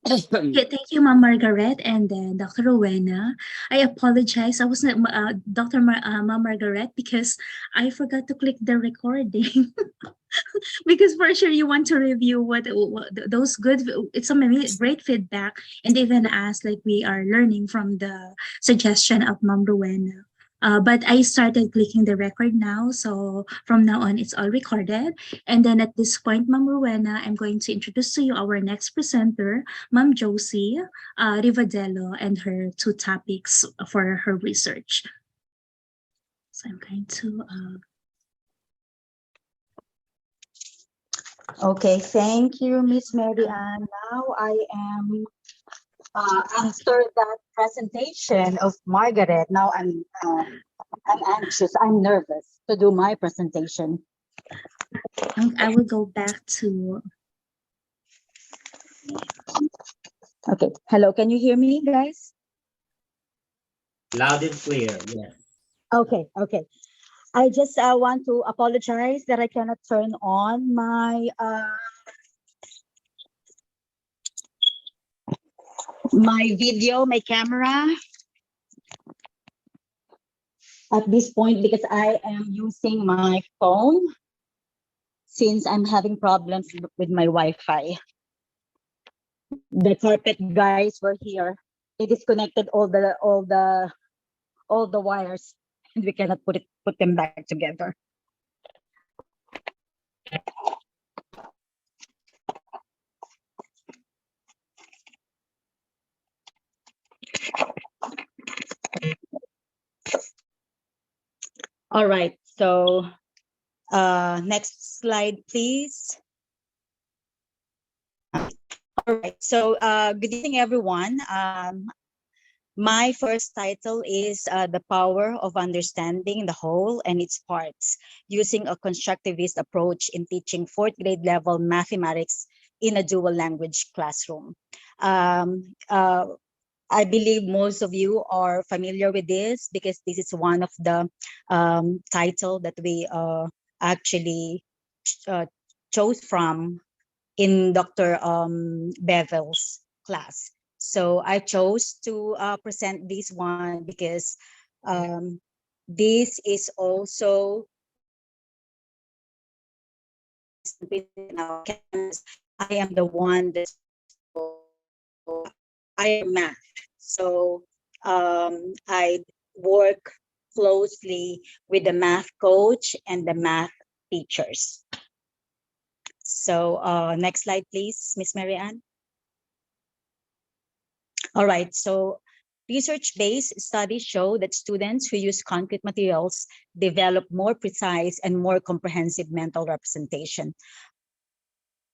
Okay, thank you, Ma'am Margaret, and then Dr. Rowena. I apologize. I wasn't Ma'am Margaret because I forgot to click the recording. Because for sure you want to review what those good. It's some great feedback, and even as like we are learning from the suggestion of Ma'am Rowena. But I started clicking the record now, so from now on it's all recorded. And then at this point, Ma'am Rowena, I'm going to introduce to you our next presenter, Ma'am Josie Rivadelo, and her two topics for her research. So I'm going to. Okay, thank you, Miss Mary Ann. Now I am after that presentation of Margaret. Now I'm anxious. I'm nervous to do my presentation. I will go back to. Okay. Hello, can you hear me, guys? Loud and clear, yes. Okay, okay. I just want to apologize that I cannot turn on my video, my camera at this point because I am using my phone since I'm having problems with my Wi-Fi. The carpet guys were here. They disconnected all the wires, and we cannot put them back together. All right, so next slide, please. All right, so good evening, everyone. My first title is The Power of Understanding the Whole and Its Parts, using a constructivist approach in teaching fourth grade level mathematics in a dual language classroom. I believe most of you are familiar with this because this is one of the title that we actually chose from in Dr. Bevel's class. So I chose to present this one because this is also I am the one that's I am math. So I work closely with the math coach and the math teachers. So next slide, please, Miss Mary Ann. All right, so research-based studies show that students who use concrete materials develop more precise and more comprehensive mental representation,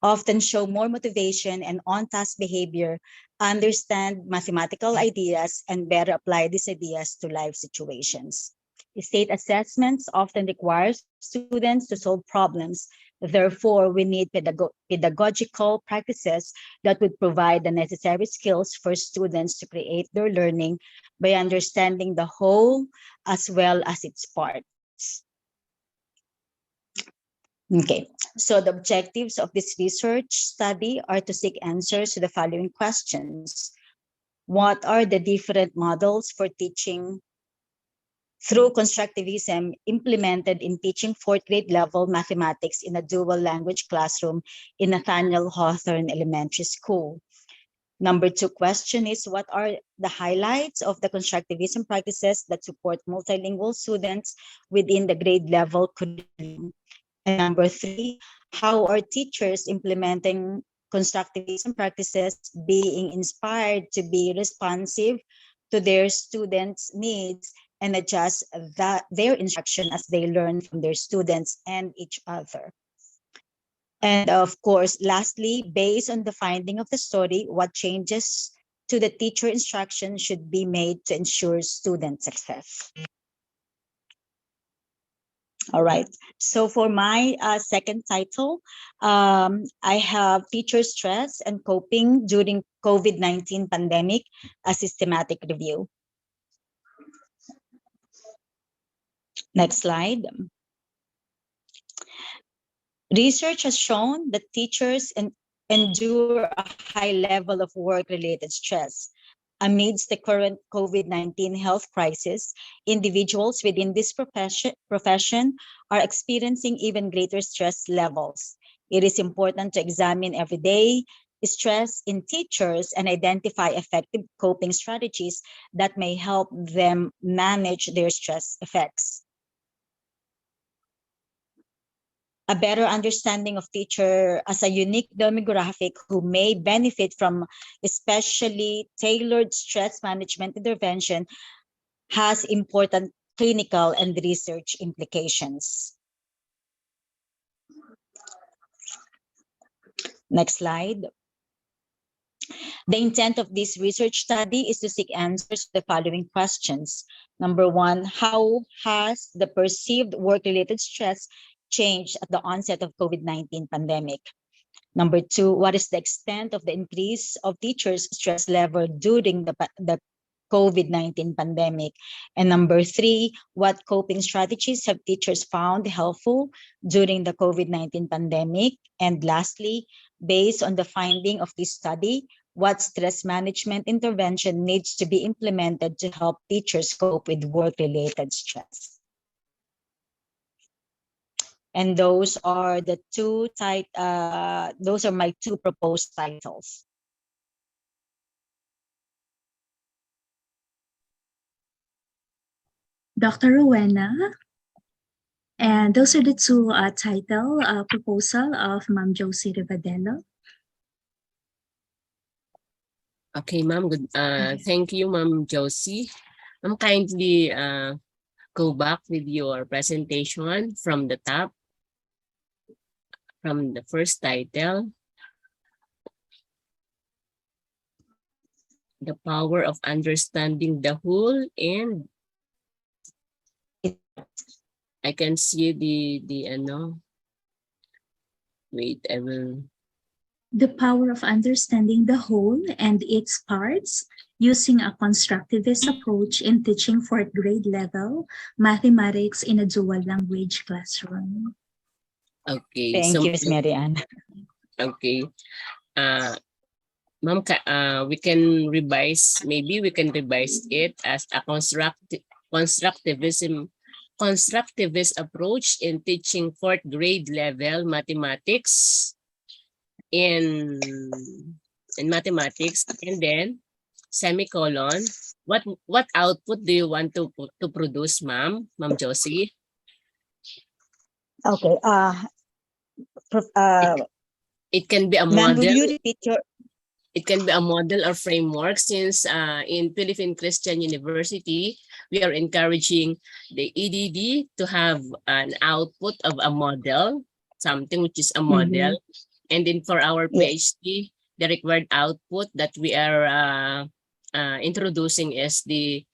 often show more motivation and on-task behavior, understand mathematical ideas, and better apply these ideas to life situations. State assessments often require students to solve problems. Therefore, we need pedagogical practices that would provide the necessary skills for students to create their learning by understanding the whole as well as its parts. Okay, so the objectives of this research study are to seek answers to the following questions. What are the different models for teaching through constructivism implemented in teaching fourth grade level mathematics in a dual language classroom in Nathaniel Hawthorne Elementary School? Number 2 question is, what are the highlights of the constructivism practices that support multilingual students within the grade level curriculum? And number 3, how are teachers implementing constructivism practices being inspired to be responsive to their students' needs and adjust their instruction as they learn from their students and each other? And of course, lastly, based on the finding of the study, what changes to the teacher instruction should be made to ensure student success? All right. So for my second title, I have Teacher Stress and Coping During COVID-19 Pandemic, a Systematic Review. Next slide. Research has shown that teachers and endure a high level of work-related stress. Amidst the current COVID-19 health crisis, individuals within this profession are experiencing even greater stress levels. It is important to examine everyday stress in teachers and identify effective coping strategies that may help them manage their stress effects. A better understanding of teacher as a unique demographic who may benefit from especially tailored stress management intervention has important clinical and research implications. Next slide. The intent of this research study is to seek answers to the following questions. Number one, how has the perceived work-related stress changed at the onset of COVID-19 pandemic? Number two, what is the extent of the increase of teachers' stress level during the COVID-19 pandemic? And number three, what coping strategies have teachers found helpful during the COVID-19 pandemic? And lastly, based on the finding of this study, what stress management intervention needs to be implemented to help teachers cope with work-related stress? And those are the those are my two proposed titles. Dr. Rowena, and those are the two title proposal of Ma'am Josie Rivadelo. Okay, ma'am. Good. Thank you, Ma'am Josie. Ma'am, kindly go back with your presentation from the top, from the first title. The power of understanding the whole, and I can see the wait, I will. The power of understanding the whole and its parts using a constructivist approach in teaching fourth grade level mathematics in a dual language classroom. Okay. Thank you, Ms. Marianne. Okay. Ma'am, we can revise, maybe we can revise it as a constructivist approach in teaching fourth grade level mathematics in mathematics, and then semicolon, what output do you want to produce, ma'am Josie? Okay. It can be a Ma'am, model. will you repeat your? It can be a model or framework, since in Philippine Christian University, we are encouraging the EDD to have an output of a model, something which is a model. And then for our PhD, the required output that we are introducing is the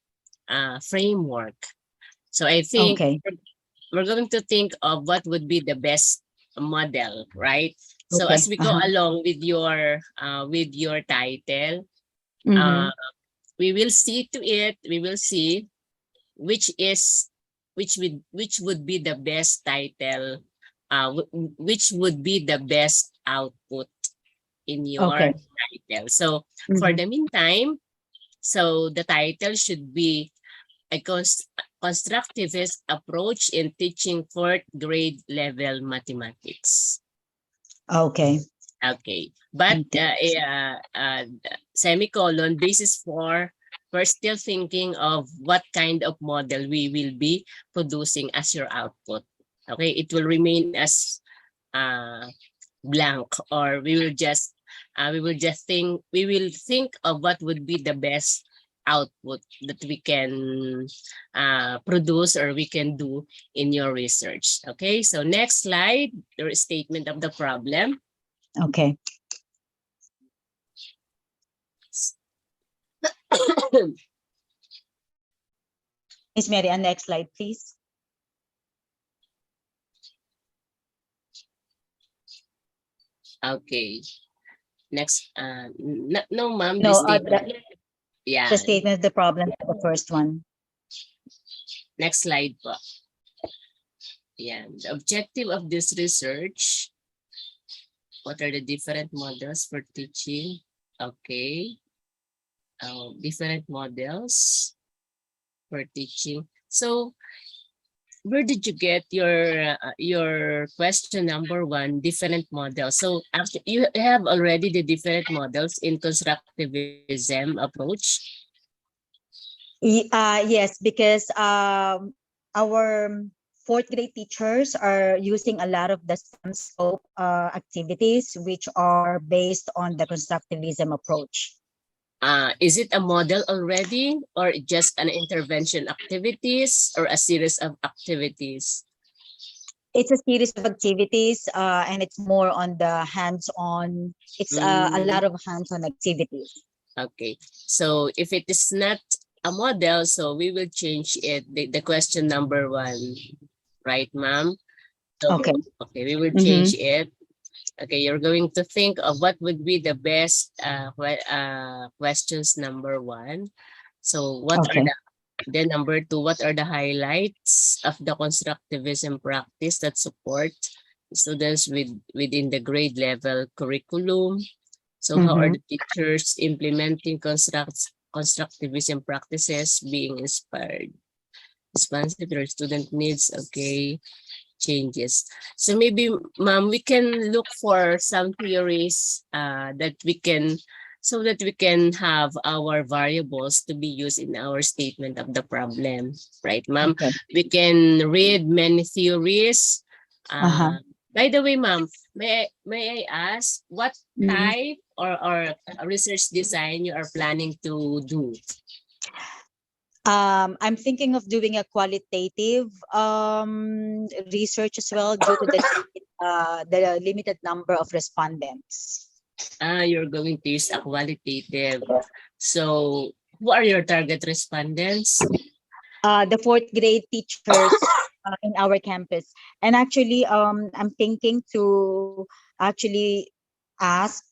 framework. So I think we're going to think of what would be the best model, right? So as we go along with your title, we will see to it. We will see which would be the best title, which would be the best output in your title. So for the meantime, so the title should be a constructivist approach in teaching fourth grade level mathematics. Okay. Okay, but semicolon, this is for, we're still thinking of what kind of model we will be producing as your output. Okay, it will remain as blank, or we will think of what would be the best output that we can produce or we can do in your research. Okay, so next slide, the statement of the problem. Okay. Ms. Marianne, next slide, please. Okay. Next, no, ma'am. No, yeah. The statement of the problem, the first one. Next slide po. Yeah. The objective of this research What are the different models for teaching? Okay. Different models for teaching. So where did you get your question number one, different models? So actually, you have already the different models in constructivism approach. Yes, because our fourth grade teachers are using a lot of the STEM SOP activities, which are based on the constructivism approach. Is it a model already, or just an intervention activities, or a series of activities? It's a series of activities, and it's more on the hands-on. It's a Mm, lot of hands-on activities. okay. So if it is not a model, so we will change it, the question number one, right, ma'am? So, Okay. okay, we will Mm-hmm. change it. Okay, you're going to think of what would be the best questions number one. So what are Okay. then number two, what are the highlights of the constructivism practice that support students within the grade level curriculum? So how are Mm-hmm. the teachers implementing constructivism practices being inspired? Responsive to your student needs, okay, changes. So maybe, ma'am, we can look for some theories that we can, so that we can have our variables to be used in our statement of the problem, right, ma'am? Okay. We can read many theories. Uh-huh. By the way, ma'am, may I ask what Mm-hmm. type or research design you are planning to do? I'm thinking of doing a qualitative research as well due to the limited number of respondents. You're going to use a qualitative. So who are your target respondents? The fourth grade teachers in our campus. And actually, I'm thinking to actually ask,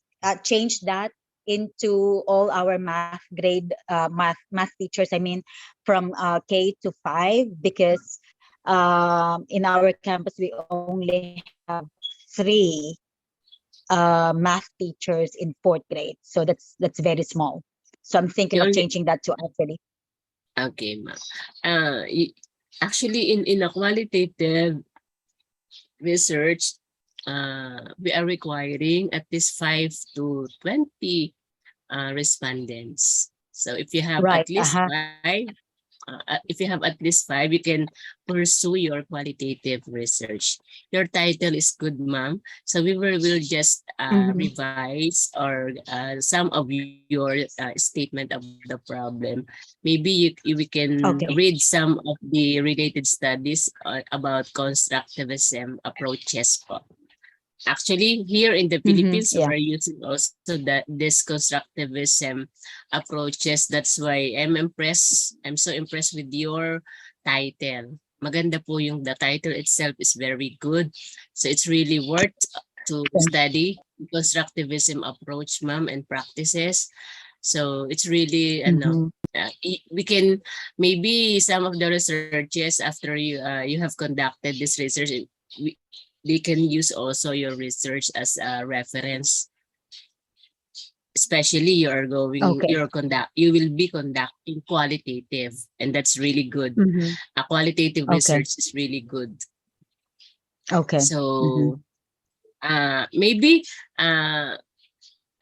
change that into all our math grade, math teachers. I mean, from K to 5, because in our campus we only have 3 math teachers in fourth grade. So that's very small. So I'm thinking You of only, changing that to actually. okay, ma'am. Actually, in a qualitative research, we are requiring at least 5 to 20 respondents. So if you have Right. at least Uh-huh. 5, if you have at least 5, you can pursue your qualitative research. Your title is good, ma'am. So will just Mm-hmm. revise or some of your statement of the problem. Maybe we can Okay. read some of the related studies about constructivism approaches po. Actually, here in the Mm-hmm. Philippines, Yeah. we're using also this constructivism approaches. That's why I'm so impressed with your title. Maganda po yung the title itself is very good. So it's really worth to study constructivism approach, ma'am, and practices. So it's really, Mm-hmm. we can, maybe some of the researches after you have conducted this research, we, they can use also your research as a reference, especially Okay. you will be conducting qualitative, and that's really good. Mm-hmm. A qualitative Okay. research is really good. Okay. Mm-hmm. So maybe uh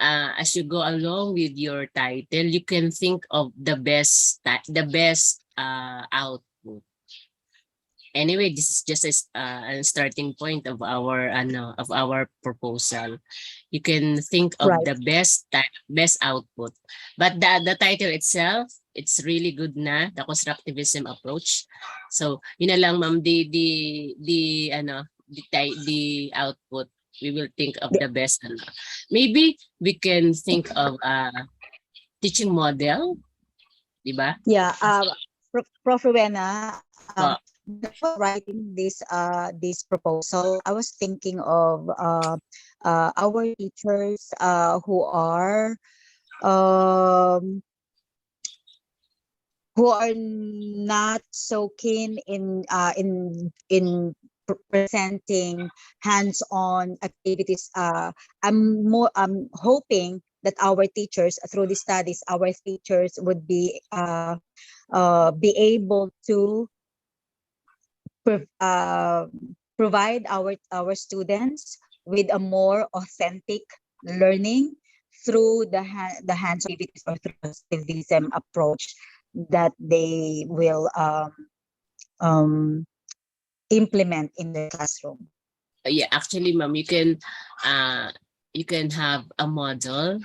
as you go along with your title, you can think of the best output. Anyway, this is just a starting point of our proposal. You can think of Right. the best output, but the title itself, it's really good na, the constructivism approach. So yun na lang, ma'am, the output, we will think of Yeah. the best. Maybe we can think of a teaching model, di ba? Yeah. Prof. Rowena, Po. when I was writing this proposal, I was thinking of our teachers um who are not so keen in presenting hands-on activities. I'm hoping that our teachers, through the studies, our teachers would be able to uh, provide our students with a more authentic learning through the hands activities, or through the civism approach that they will um, implement in their classroom. Yeah, actually, ma'am, you can have a model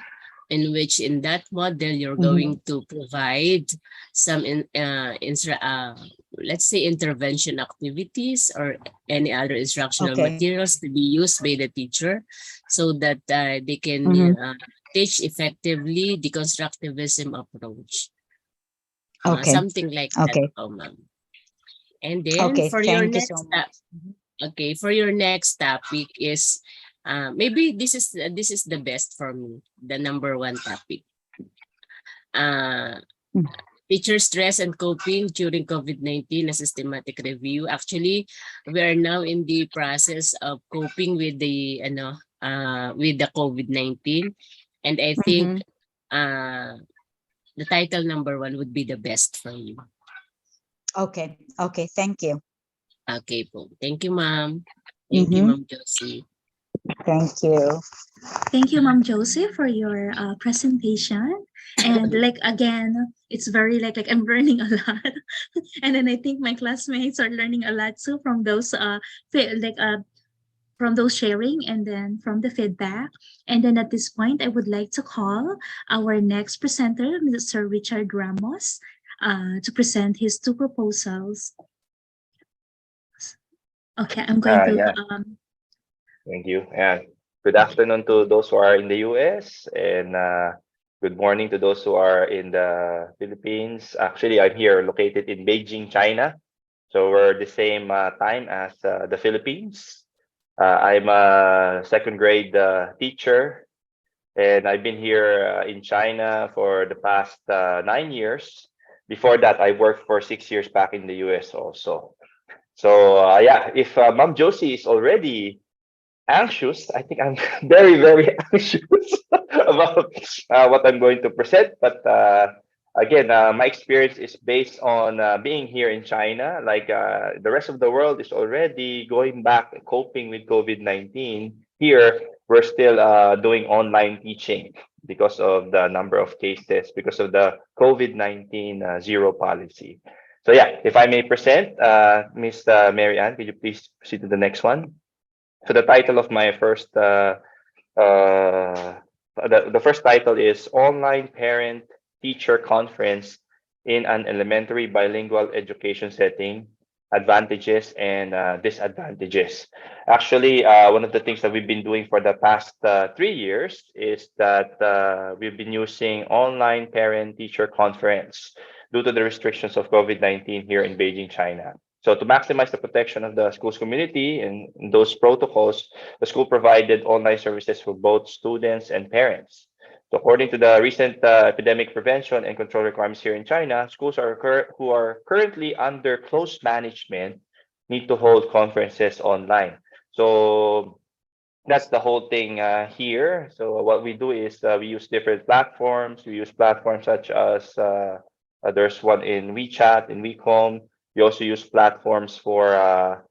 in which, in that model, you're Mhm. going to provide some let's say intervention activities or any other instructional Okay. materials to be used by the teacher, so that they can Mhm. teach effectively the constructivism approach, Okay. something like that, Okay. oh, ma'am. And then Okay. for your Thank you so next much. Mhm. okay, for your next topic is maybe this is the best for me, the number one topic. Uh, Mm. Teacher stress and coping during COVID-19, a systematic review. Actually, we are now in the process of coping with the COVID-19, and I think Mhm. uh, the title number one would be the best for you. Okay. Okay. Thank you. Okay po. Thank you, ma'am. Thank you, Mhm. Ma'am Josie. Thank you. Thank you, Mom Josie, for your presentation. And like again, it's very like I'm learning a lot, and then I think my classmates are learning a lot too from those from those sharing and then from the feedback. And then at this point, I would like to call our next presenter, Mr. Richard Ramos, to present his two proposals. Okay, I'm going to Yeah, thank you. And good afternoon to those who are in the US, and good morning to those who are in the Philippines. Actually, I'm here located in Beijing, China. So we're the same time as the Philippines. I'm a second grade teacher, and I've been here in China for the past 9 years. Before that, I worked for 6 years back in the US also. So yeah, if Mom Josie is already anxious, I think I'm very, very anxious about what I'm going to present. But again, my experience is based on being here in China. Like the rest of the world is already going back and coping with COVID-19. Here, we're still doing online teaching because of the number of cases, because of the COVID-19 zero policy. So yeah, if I may present, Miss Mary Ann, could you please proceed to the next one? So the title of my first uh, the first title is Online Parent Teacher Conference in an Elementary Bilingual Education Setting, Advantages and Disadvantages. Actually, one of the things that we've been doing for the past 3 years is that we've been using online parent teacher conference due to the restrictions of COVID-19 here in Beijing, China. So to maximize the protection of the school's community and those protocols, the school provided online services for both students and parents. So according to the recent epidemic prevention and control requirements here in China, schools who are currently under close management need to hold conferences online. So that's the whole thing here. So what we do is we use different platforms. We use platforms such as there's one in WeChat, in WeCom. We also use platforms for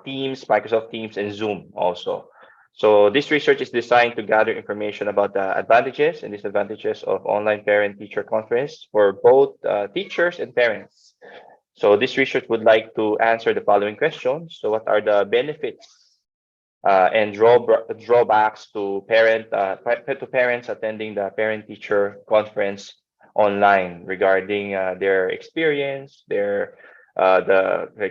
Teams, Microsoft Teams, and Zoom also. So this research is designed to gather information about the advantages and disadvantages of online parent-teacher conference for both teachers and parents. So this research would like to answer the following questions. So what are the benefits and drawbacks to parents attending the parent-teacher conference online regarding their experience, the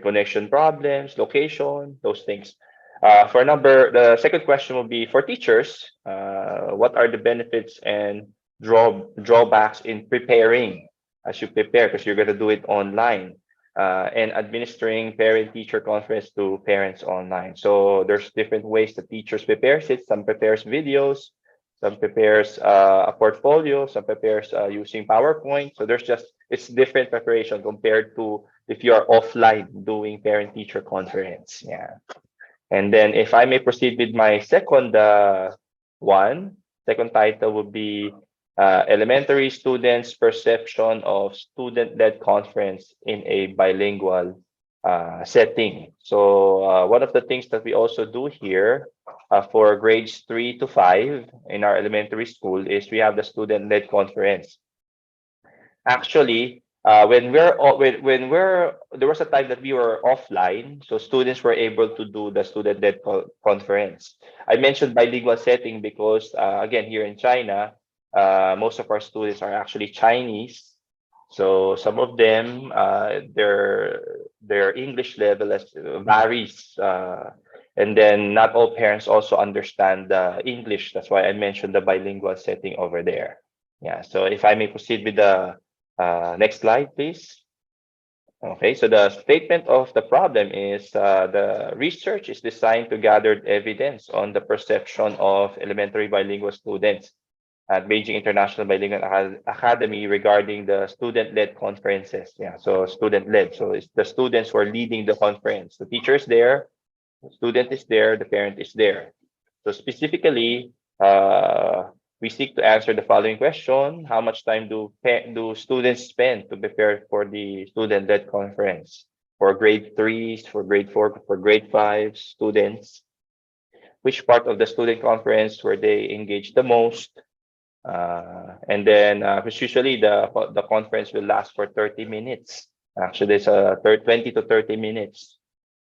connection problems, location, those things. The second question will be for teachers. What are the benefits and drawbacks in preparing as you prepare because you're going to do it online? And administering parent-teacher conference to parents online. So there's different ways that teachers prepares it. Some prepares videos, some prepares a portfolio, some prepares using PowerPoint. So it's different preparation compared to if you are offline doing parent-teacher conference. Yeah. And then if I may proceed with my second title would be Elementary Students' Perception of Student-Led Conference in a Bilingual Setting. So one of the things that we also do here for grades 3 to 5 in our elementary school is we have the student-led conference. Actually, when we're there was a time that we were offline, so students were able to do the student-led conference. I mentioned bilingual setting because again here in China, most of our students are actually Chinese. So some of them, their English level varies, and then not all parents also understand English. That's why I mentioned the bilingual setting over there. Yeah. So if I may proceed with the next slide, please. Okay, so the statement of the problem is the research is designed to gather evidence on the perception of elementary bilingual students at Beijing International Bilingual Academy regarding the student-led conferences. Yeah, so student-led. So it's the students who are leading the conference. The teacher is there, the student is there, the parent is there. So specifically, we seek to answer the following question: how much time do students spend to prepare for the student-led conference? For grade 3s, for grade 4, for grade 5 students, which part of the student conference were they engaged the most? And then, because usually the conference will last for 30 minutes. Actually, it's 20 to 30 minutes.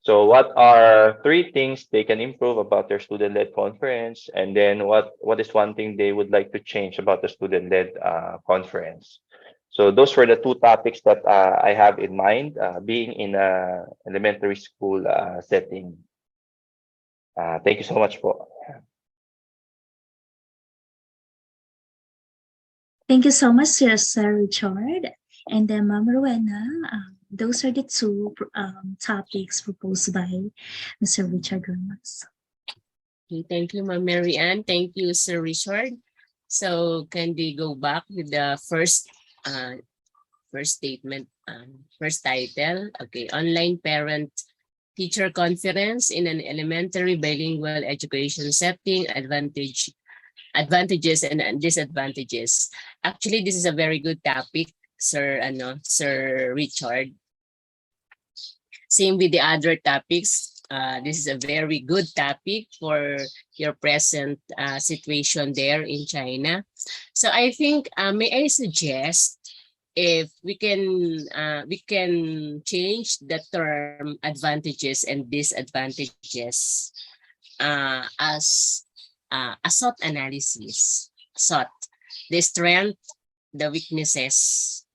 So what are three things they can improve about their student-led conference? And then what is one thing they would like to change about the student-led conference? So those were the two topics that I have in mind, being in a elementary school setting. Thank you so much for. Thank you so much, Sir Richard. And then, Ma'am Rowena, those are the two topics proposed by Mr. Richard Ramos. Okay, thank you, Ma'am Mary Ann. Thank you, Sir Richard. So can we go back with the first statement, first title? Okay, online parent teacher conference in an elementary bilingual education setting, advantages and disadvantages. Actually, this is a very good topic, Sir Richard. Same with the other topics. This is a very good topic for your present situation there in China. So I think, may I suggest if we can change the term advantages and disadvantages as a SWOT analysis. SWOT, the strength, the weaknesses,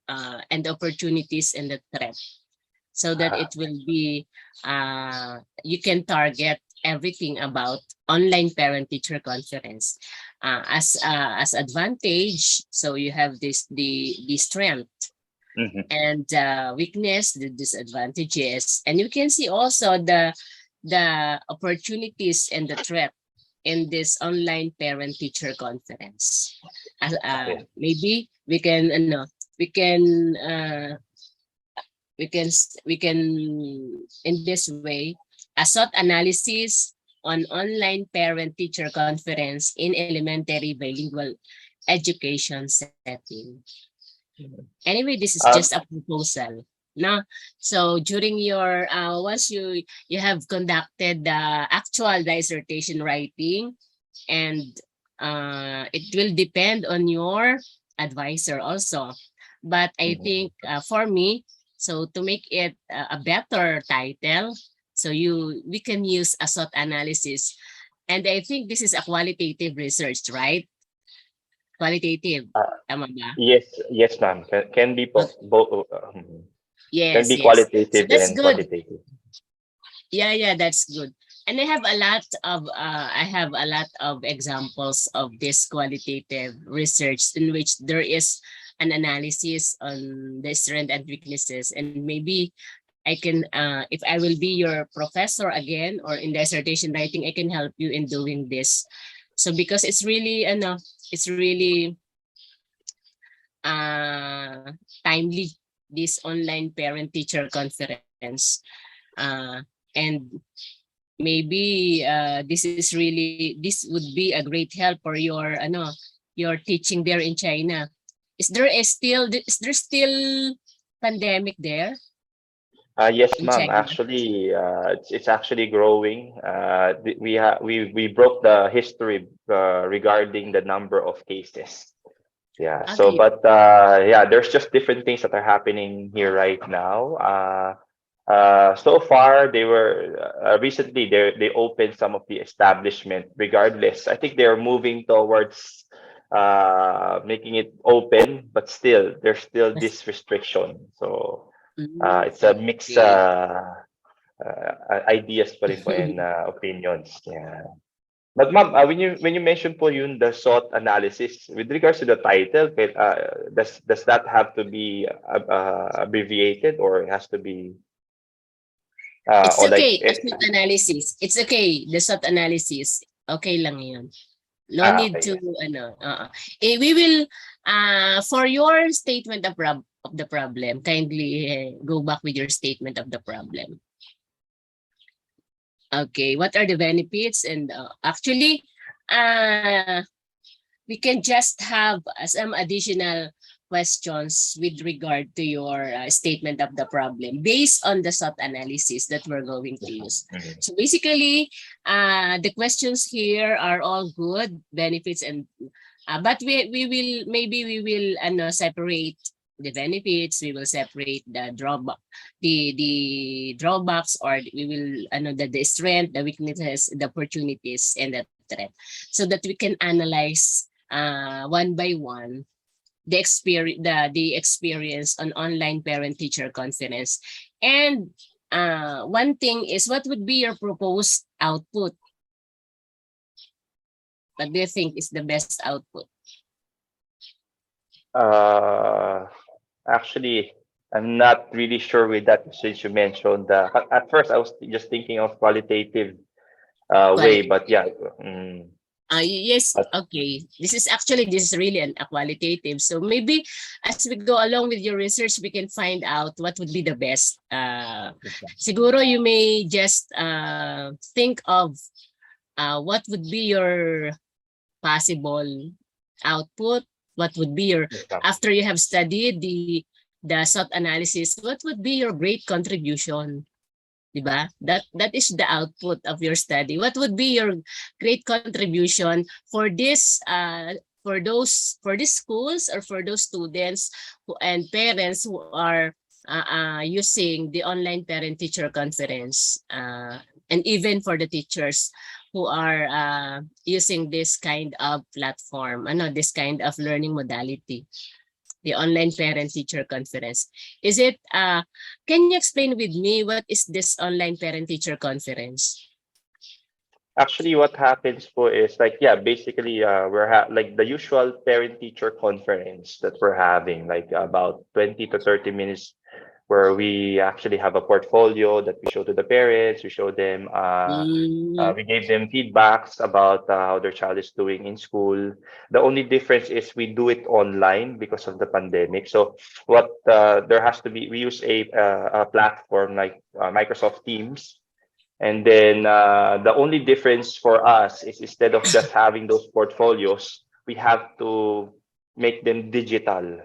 and the opportunities and the threat, so that it will be you can target everything about online parent-teacher conference. As advantage, so you have the strength, and weakness, the disadvantages, and you can see also the opportunities and the threat in this online parent-teacher conference. Maybe we can we can in this way a SWOT analysis on online parent-teacher conference in elementary bilingual education setting. Anyway, this is just a proposal. No, so during your once you have conducted the actual dissertation writing, and it will depend on your advisor also. But I think for me, so to make it a better title, so we can use a SWOT analysis, and I think this is a qualitative research, right? Qualitative, tama ba? Yes, ma'am. Can be both. Can Yes, be yes. So qualitative that's and good. quantitative. Yeah, that's good. And I have a lot of examples of this qualitative research in which there is an analysis on the strength and weaknesses, and maybe I can if I will be your professor again or in dissertation writing, I can help you in doing this. So because it's really timely this online parent-teacher conference. And maybe this would be a great help for your teaching there in China. Is there still pandemic there Yes, in ma'am. China? Actually, it's actually growing. We broke the history regarding the number of cases. Yeah. So, Okay. but yeah, there's just different things that are happening here right now. So far, they were recently they opened some of the establishment. Regardless, I think they're moving towards making it open, but still there's still this restriction. So it's a mix Okay. ideas pa rin po and opinions. Yeah. But ma'am, when you mentioned po yun the SWOT analysis with regards to the title, does that have to be abbreviated or it has to be It's or like okay. A SWOT analysis. It's okay. The SWOT analysis. Okay lang yun. No need okay, to yes. we will for your statement of the problem, kindly go back with your statement of the problem. Okay, what are the benefits? And actually, we can just have some additional questions with regard to your statement of the problem based on the SWOT analysis that we're going to use. Mhm. So basically, the questions here are all good benefits, and but we will separate the benefits. We will separate the drawbacks, or we will the strength, the weaknesses, the opportunities, and the threat, so that we can analyze one by one the experience on online parent teacher conference. And one thing is, what would be your proposed output? What do you think is the best output? Uh, Actually, I'm not really sure with that since you mentioned at first I was just thinking of qualitative way, but Qualitative. yeah, Yes, but okay. This is really a qualitative. So maybe as we go along with your research, we can find out what would be the best. Siguro you may just think of what would be your possible output. What would be your, after you have studied the SWOT analysis, what would be your great contribution? Diba? That is the output of your study. What would be your great contribution for this for these schools, or for those students and parents who are using the online parent teacher conference, and even for the teachers who are using this kind of platform, this kind of learning modality, the online parent teacher conference. Is it can you explain with me what is this online parent teacher conference? actually, what happens po is like, yeah, basically, like the usual parent-teacher conference that we're having, like about 20 to 30 minutes, where we actually have a portfolio that we show to the parents. We show them, Mm, we gave them feedbacks about how their child is doing in school. The only difference is we do it online because of the pandemic. So what there has to be, we use a platform like Microsoft Teams, and then the only difference for us is instead of just having those portfolios, we have to make them digital.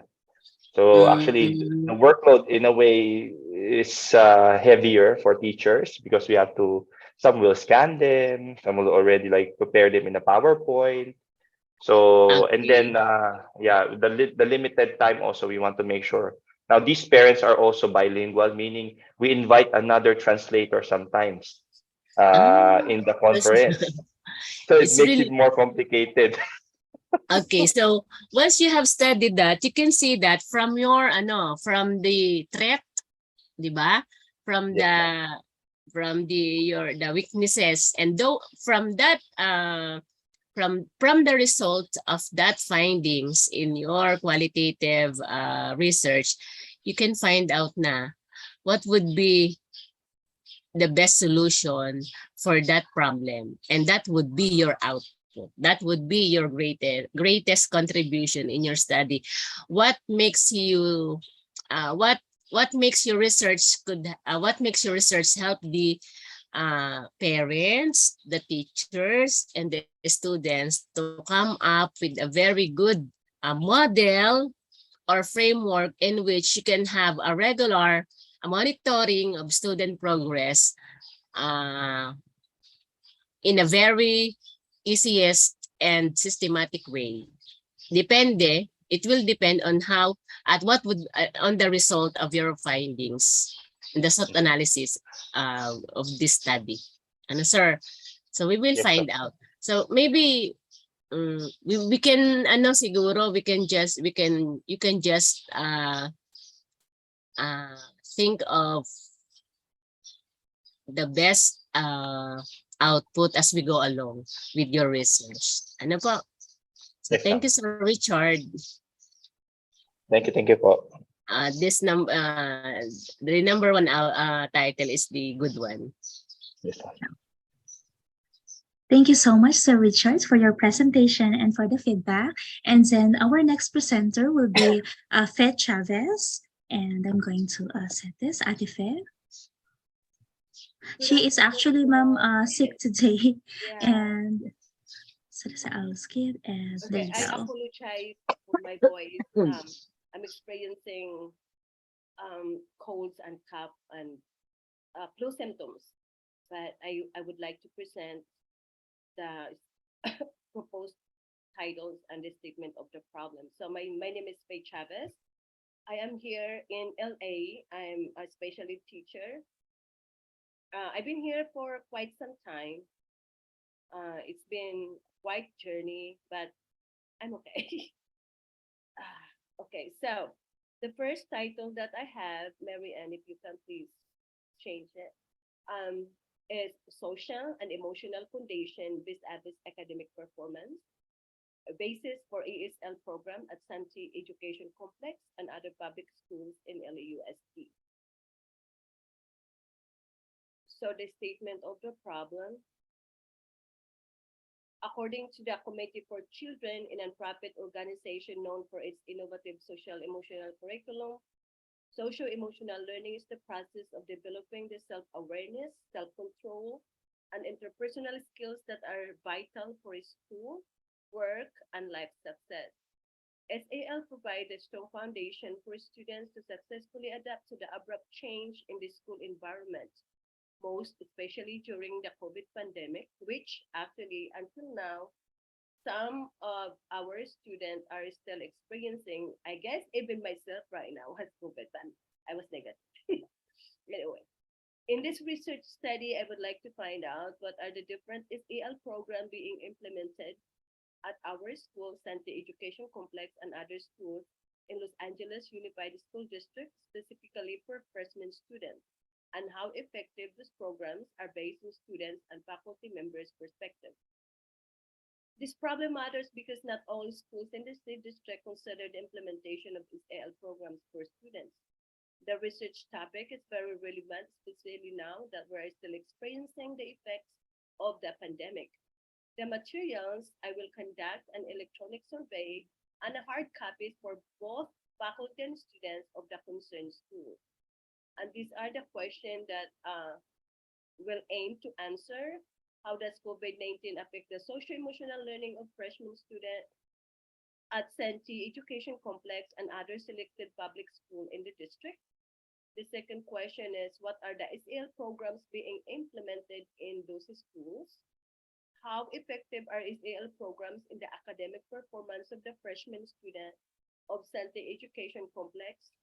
So actually, the mm, workload in a way is heavier for teachers because we have to. Some will scan them, some will already like prepare them in a PowerPoint. So and okay. then yeah, the limited time also we want to make sure. Now these parents are also bilingual, meaning we invite another translator sometimes Ah, in the that's- conference. So it it's makes it really more complicated. okay. So once you have studied that, you can see that from your from the threat, di ba? From Yes, ma'am. the weaknesses, and though from that from the result of that findings in your qualitative research, you can find out na what would be the best solution for that problem, and that would be your output. That would be your greatest contribution in your study. What makes you what what makes your research what makes your research help the parents, the teachers, and the students to come up with a very good model or framework in which you can have a regular monitoring of student progress uh, in a very easiest and systematic way. Depende, it will depend on how, at what would, on the result of your findings, the SWOT analysis of this study. Ano, sir? So we will Yes, sir. find out. So maybe we can ano siguro you can just uh think of the best output as we go along with your research. Ano po? So Yes, thank ma'am. you, Sir Richard. Thank you po. This number the number one title is the good one. Yes, ma'am. Thank you so much, Sir Richards, for your presentation and for the feedback. And then our next presenter will be Fe Chavez. And I'm going to set this, Ate Fe. She is actually, ma'am, sick today. Yeah. And so I'll skip, and there Okay, you I go. apologize for my voice. I'm experiencing colds and cough and flu symptoms, but I would like to present the proposed titles and the statement of the problem. So my name is Faye Chavez. I am here in LA. I'm a special ed teacher. I've been here for quite some time. It's been quite journey, but I'm okay. Okay, so the first title that I have, Mary Ann, if you can please change it, um, is Social and Emotional Foundation vis-a-vis Academic Performance, a basis for ASL program at Santee Education Complex and other public schools in LAUSD. So the statement of the problem, according to the Committee for Children, a nonprofit organization known for its innovative social emotional curriculum, socio-emotional learning is the process of developing the self-awareness, self-control, and interpersonal skills that are vital for school, work, and life success. SAL provides a strong foundation for students to successfully adapt to the abrupt change in the school environment, most especially during the COVID pandemic, which actually until now, some of our students are still experiencing. I guess even myself right now has COVID, but I was negative. Anyway, in this research study, I would like to find out what are the different SAL program being implemented at our school, Santee Education Complex, and other schools in Los Angeles Unified School District, specifically for freshman students, and how effective these programs are based on students and faculty members' perspective. This problem matters because not all schools in the state district consider the implementation of SAL programs for students. The research topic is very relevant, especially now that we're still experiencing the effects of the pandemic. The materials, I will conduct an electronic survey and a hard copy for both faculty and students of the concerned school. And these are the questions that will aim to answer. How does COVID-19 affect the socio-emotional learning of freshman students at Santee Education Complex and other selected public schools in the district? The second question is, what are the SAL programs being implemented in those schools? How effective are SAL programs in the academic performance of the freshman student of Santee Education Complex?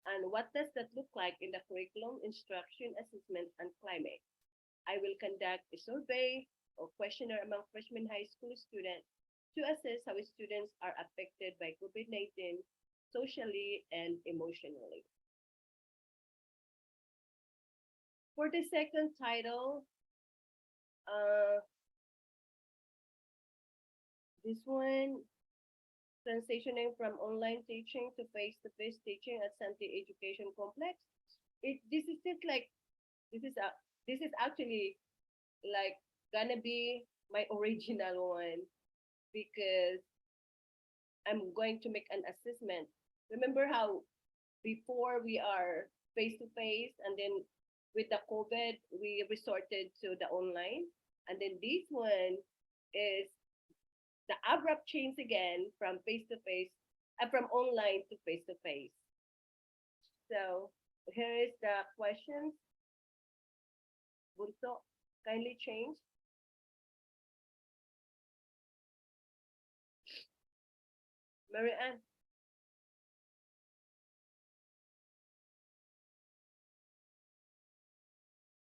And what does that look like in the curriculum, instruction, assessment, and climate? I will conduct a survey or questionnaire among freshman high school students to assess how students are affected by COVID-19 socially and emotionally. For the second title, this one, transitioning from online teaching to face-to-face teaching at Santee Education Complex. This is just like this is a this is actually like gonna be my original one because I'm going to make an assessment. Remember how before we are face to face, and then with the COVID, we resorted to the online. And then this one is the abrupt change again from face to face, from online to face to face. So here is the questions. Bunso, kindly change. Mary Ann.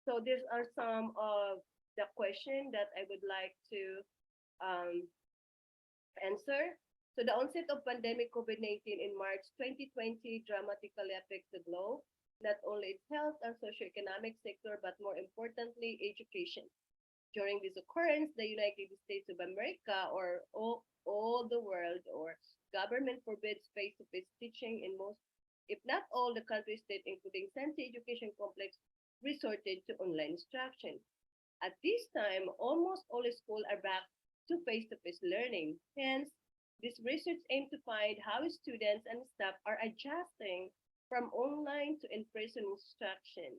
So these are some of the question that I would like to um, answer. So the onset of pandemic COVID-19 in March 2020 dramatically affects the globe, not only its health and socioeconomic sector, but more importantly, education. During this occurrence, the United States of America, or all the world, or government forbids face-to-face teaching in most, if not all, the countries that, including Sante Education Complex, resorted to online instruction. At this time, almost all schools are back to face-to-face learning. Hence, this research aimed to find how students and staff are adjusting from online to in-person instruction.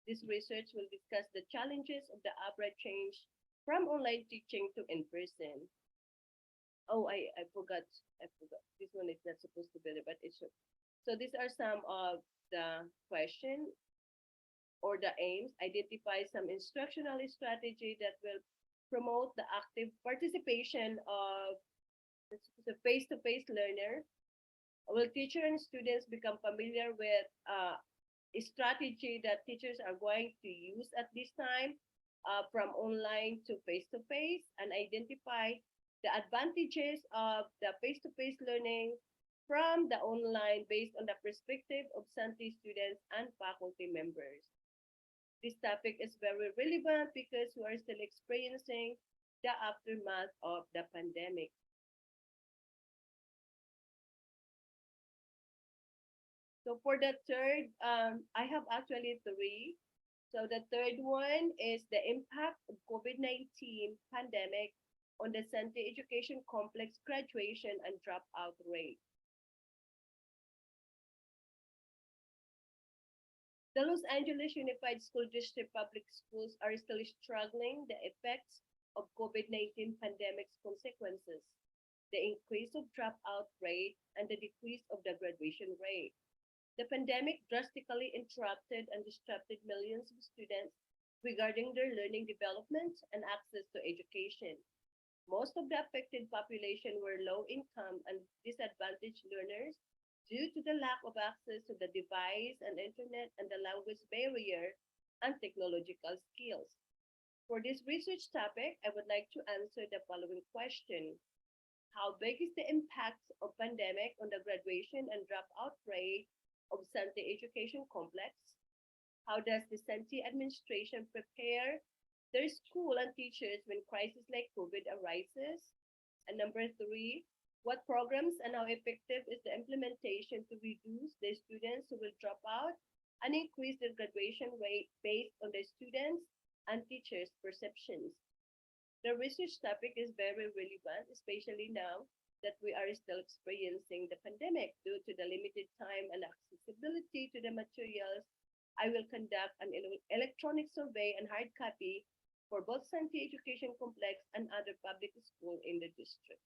This research will discuss the challenges of the abrupt change from online teaching to in-person. Oh, I forgot. I forgot. This one is not supposed to be there, but it should. So these are some of the questions or the aims. Identify some instructional strategy that will promote the active participation of the face-to-face learner. Will teacher and students become familiar with a strategy that teachers are going to use at this time, from online to face-to-face, and identify the advantages of the face-to-face learning from the online based on the perspective of Sante students and faculty members. This topic is very relevant because we are still experiencing the aftermath of the pandemic. So for the third, I have actually three. So the third one is the impact of COVID-19 pandemic on the Sante Education Complex graduation and dropout rate. The Los Angeles Unified School District public schools are still struggling the effects of COVID-19 pandemic's consequences, the increase of dropout rate, and the decrease of the graduation rate. The pandemic drastically interrupted and disrupted millions of students regarding their learning development and access to education. Most of the affected population were low-income and disadvantaged learners due to the lack of access to the device and internet and the language barrier and technological skills. For this research topic, I would like to answer the following question. How big is the impact of pandemic on the graduation and dropout rate of Sante Education Complex? How does the Sante administration prepare their school and teachers when crisis like COVID arises? And number three, what programs and how effective is the implementation to reduce the students who will drop out and increase the graduation rate based on the students and teachers' perceptions? The research topic is very relevant, especially now that we are still experiencing the pandemic due to the limited time and accessibility to the materials. I will conduct an electronic survey and hard copy for both Sante Education Complex and other public schools in the district.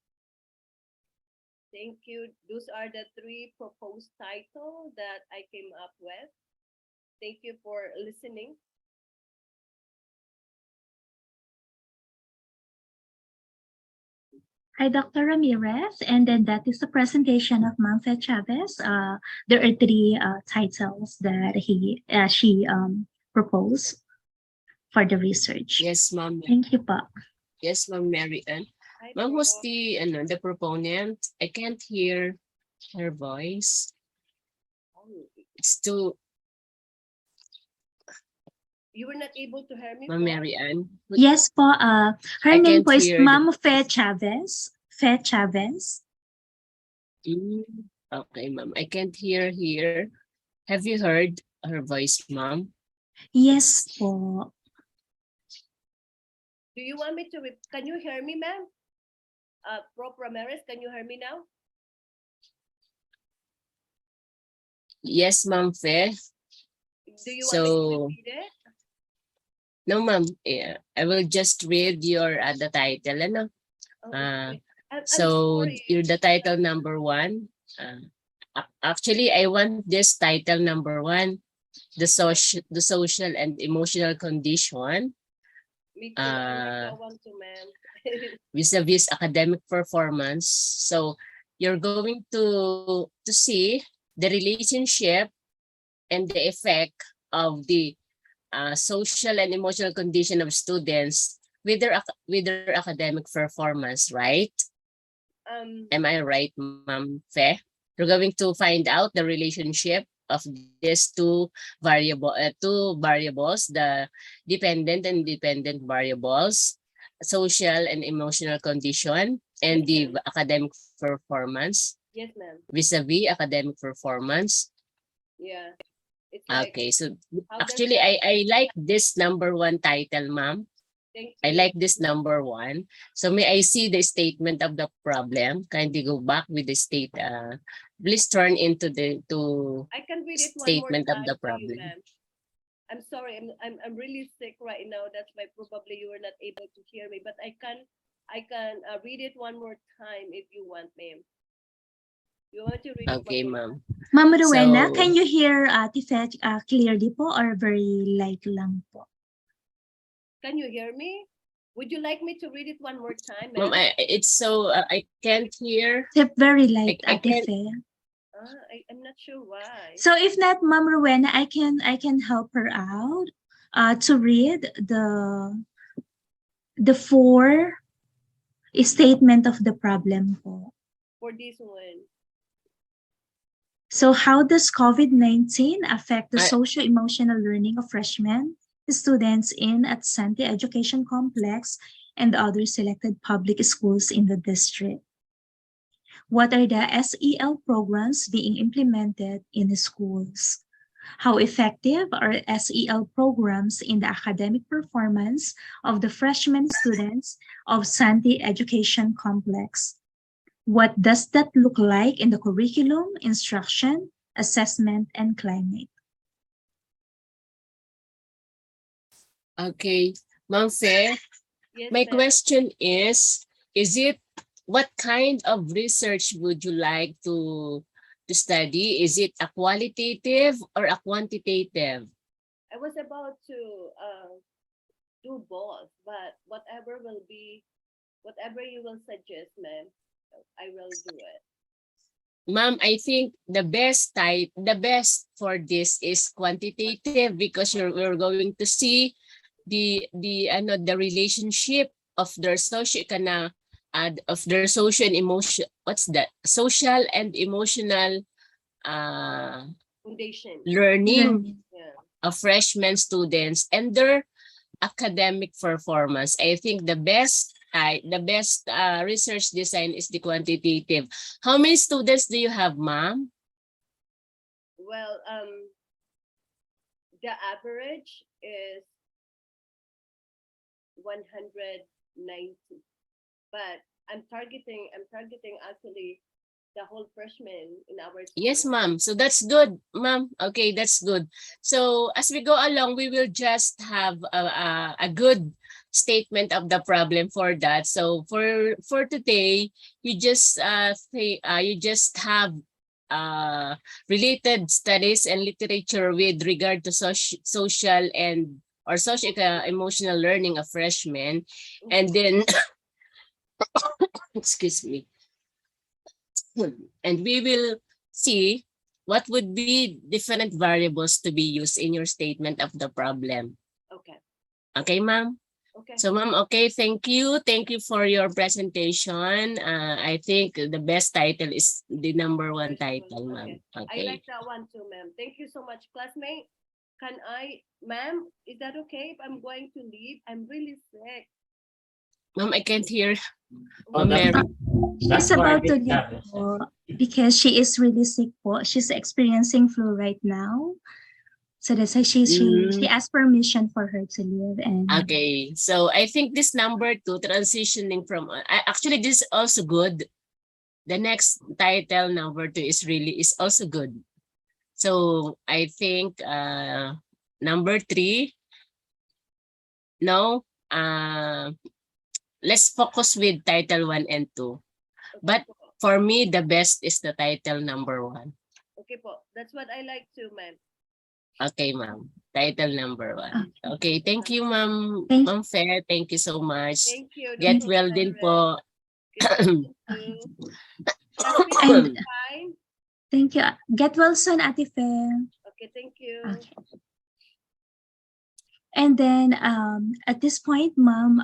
Thank you. Those are the three proposed titles that I came up with. Thank you for listening. Hi, Dr. Ramirez, and then that is the presentation of Manfred Chavez. There are three titles that she proposed for the research. Yes, ma'am. Thank you, Pa. Yes, ma'am, Mary Ann. Hi Ma'am, po. who's the proponent? I can't hear her voice. It's too, You were not able to hear me, Ma'am po? Mary Ann. Yes, po. Her I name can't po is hear the- Ma'am Fe Chavez. Fe Chavez. Okay, ma'am. I can't hear here. Have you heard her voice, ma'am? Yes, po. Do you want me to, can you hear me, ma'am? Prof. Ramirez, can you hear me now? Yes, Ma'am Fe. Do you want me to So, repeat it? no, Ma'am. Yeah, I will just read your the title. Ano? Oh, Uh, okay. I'm so sorry. you're the title number one. Actually, I want this title number one, the social and emotional condition Me too. I like uh, that one too, ma'am. vis-a-vis academic performance. So you're going to see the relationship and the effect of the social and emotional condition of students with their academic performance, right? Um, Am I right, Ma'am Fe? We're going to find out the relationship of these two variables, the dependent and dependent variables, social and emotional condition, and yes, the ma'am. academic performance Yes, ma'am. vis-a-vis academic performance. Yeah. It's like, Okay, so how does actually that? I like this number one title, ma'am. Thank I you. like this number one. So may I see the statement of the problem? Kindly go back with the please turn into the to I can read it one more statement of time the to you, problem. ma'am. I'm sorry. I'm really sick right now. That's why probably you were not able to hear me. But I can read it one more time if you want, ma'am. You want to read it one Okay, more ma'am. time? Ma'am Rowena, So, can you hear Tifet clearly po or very light lang po? Can you hear me? Would you like me to read it one more time, ma'am, ma'am? it's so I can't hear. Tip very light, I can't. Tifet. I'm not sure why. So if not, Ma'am Rowena, I can help her out to read the four statement of the problem po. For this one, So how does COVID-19 affect the I, socio-emotional learning of freshmen students in at Sante Education Complex and other selected public schools in the district? What are the SEL programs being implemented in the schools? How effective are SEL programs in the academic performance of the freshman students of Sante Education Complex? What does that look like in the curriculum, instruction, assessment, and climate? okay, Ma'am Fe, yes, my ma'am. question is it what kind of research would you like to study? Is it a qualitative or a quantitative? I was about to do both, but whatever you will suggest, ma'am, I will do it. Ma'am, I think the best for this is quantitative because we're going to see the relationship of their of their social and emotion, what's that? Social and emotional uh Foundation. learning Learning. Yeah. of freshman students and their academic performance. I think the best research design is the quantitative. How many students do you have, ma'am? Well, the average is 190, but I'm targeting actually the whole freshman in our Yes, school. ma'am. So that's good, ma'am. Okay, that's good. So as we go along, we will just have a good statement of the problem for that. So for today, you just you just have related studies and literature with regard to social and or social emotional learning of freshmen, and then excuse me. And we will see what would be different variables to be used in your statement of the problem. Okay. Okay, ma'am? Okay. So, ma'am, okay, thank you. Thank you for your presentation. I think the best title is the number one First one. title, Okay. ma'am. I Okay. like that one too, ma'am. Thank you so much, classmate. Ma'am, is that okay if I'm going to leave? I'm really sick. Ma'am, I can't hear. Oh, Ma'am that's Mary. She's that's for about to this leave tablet. po because she is really sick po. She's experiencing flu right now. So that's why she Mm, asked permission for her to leave. And okay. So I think this number two, transitioning from, actually this is also good. The next title number two is also good. So I think number 3, no, let's focus with title 1 and 2. Okay But po. for me, the best is the title number 1. Okay po. That's what I like too, ma'am. Okay, ma'am. Title number 1. Okay, thank you, ma'am. Thank Ma'am Fair, thank you so much. Thank you, Get Dr. well din Fairrell. po. Get well too. Jasmine, And fine. thank you. Get well soon, Ate Fair. Okay, thank you. Okay. And then at this point, Mom,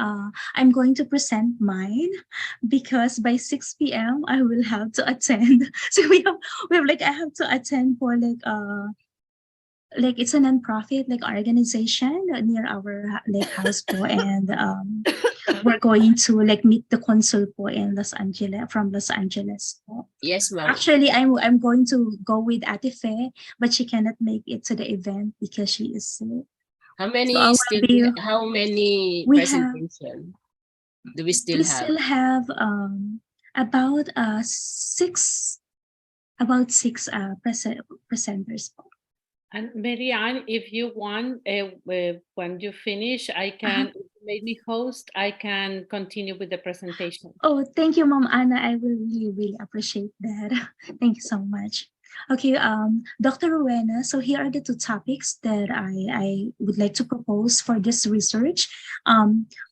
I'm going to present mine because by 6 p.m. I will have to attend. So we have like I have to attend for like it's a non-profit like organization near our like house po, and we're going to like meet the consul po in Los Angeles from Los Angeles po. Yes, ma'am. Actually, I'm going to go with Ate Fe, but she cannot make it to the event because she is sick. How So I many will still? be. How many We have. presentation do we still We have? still have about six presenters po. And Marianne, if you want, when you finish, I can, if you made me host, I can continue with the presentation. Oh, thank you, Mom Anna. I will really, really appreciate that. Thank you so much. Okay, Dr. Rowena, so here are the 2 topics that I would like to propose for this research.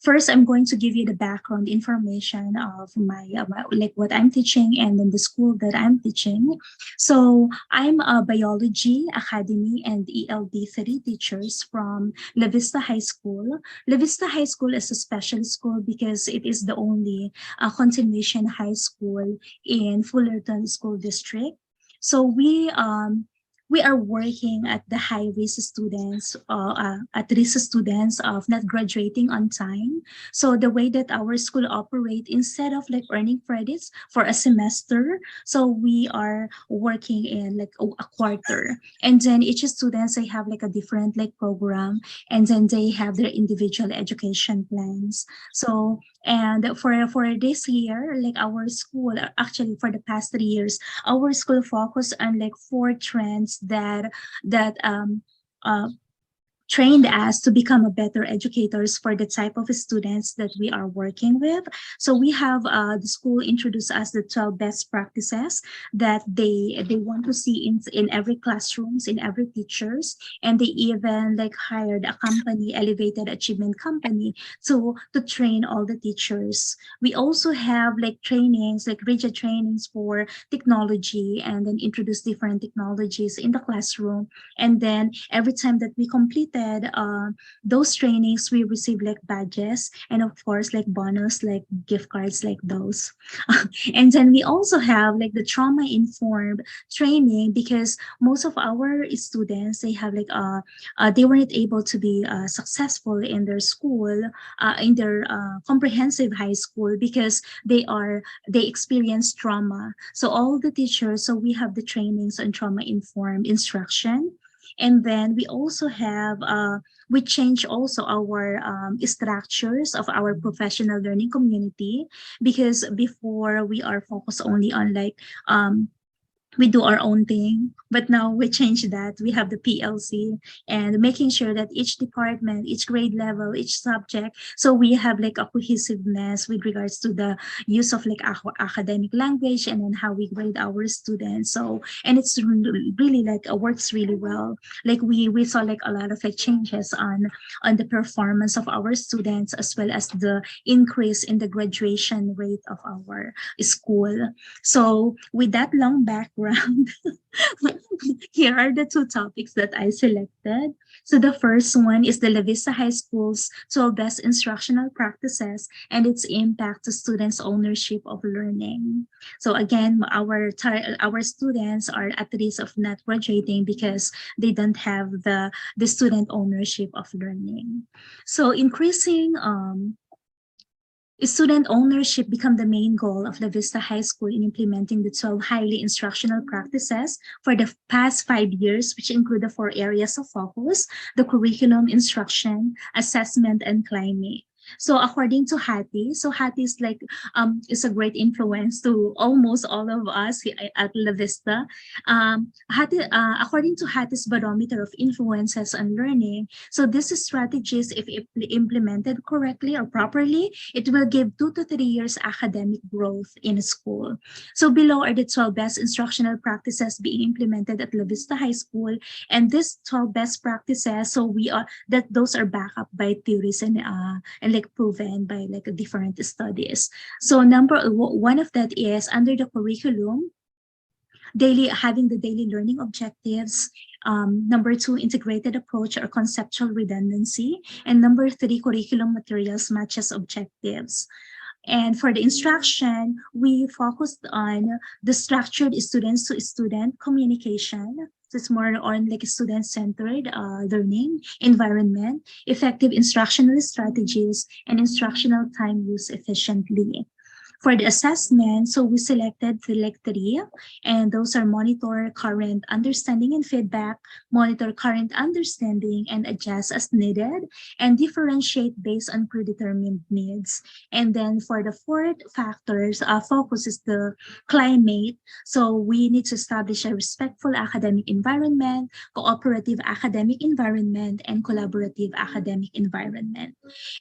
First, I'm going to give you the background information of like what I'm teaching and then the school that I'm teaching. So I'm a biology academy and ELD 3 teachers from La Vista High School. La Vista High School is a special school because it is the only continuation high school in Fullerton School District. So we are working at the high risk students, at risk students of not graduating on time. So the way that our school operate, instead of like earning credits for a semester, so we are working in like a quarter, and then each students they have like a different like program, and then they have their individual education plans. So and for this year, like our school, actually for the past 3 years, our school focused on like 4 trends that trained us to become a better educators for the type of students that we are working with. So we have the school introduce us the 12 best practices that they want to see in every classrooms, in every teachers, and they even like hired a company, Elevated Achievement Company, to train all the teachers. We also have like trainings, like rigid trainings for technology, and then introduce different technologies in the classroom. And then every time that we completed those trainings, we receive like badges and of course like bonus like gift cards like those. And then we also have like the trauma informed training because most of our students they have like they weren't able to be successful in their school, in their comprehensive high school because they experience trauma. So all the teachers, so we have the trainings on trauma informed instruction. And then we also have, we change also our structures of our professional learning community because before we are focused only on like we do our own thing, but now we change that. We have the PLC and making sure that each department, each grade level, each subject, so we have like a cohesiveness with regards to the use of like academic language and then how we grade our students. So, and it's really like works really well. Like we saw like a lot of like changes on the performance of our students as well as the increase in the graduation rate of our school. So with that long background, here are the 2 topics that I selected. So the first one is the La Vista High School's 12 best instructional practices and its impact to students' ownership of learning. So again, our students are at risk of not graduating because they don't have the student ownership of learning. So increasing student ownership become the main goal of La Vista High School in implementing the 12 highly instructional practices for the past 5 years, which include the 4 areas of focus: the curriculum, instruction, assessment, and climate. So according to Hattie, so Hattie is like is a great influence to almost all of us at La Vista. Hattie, according to Hattie's barometer of influences on learning, so these strategies, if implemented correctly or properly, it will give 2 to 3 years academic growth in school. So below are the 12 best instructional practices being implemented at La Vista High School, and these 12 best practices, so we are that those are backed up by theories and like proven by like different studies. So one of that is under the curriculum, having the daily learning objectives. Number two, integrated approach or conceptual redundancy. And number three, curriculum materials matches objectives. And for the instruction, we focused on the structured students to student communication. So it's more on like student-centered learning environment, effective instructional strategies, and instructional time use efficiently. For the assessment, so we selected like three, and those are monitor current understanding and feedback, monitor current understanding and adjust as needed, and differentiate based on predetermined needs. And then for the fourth factors, focus is the climate. So we need to establish a respectful academic environment, cooperative academic environment, and collaborative academic environment.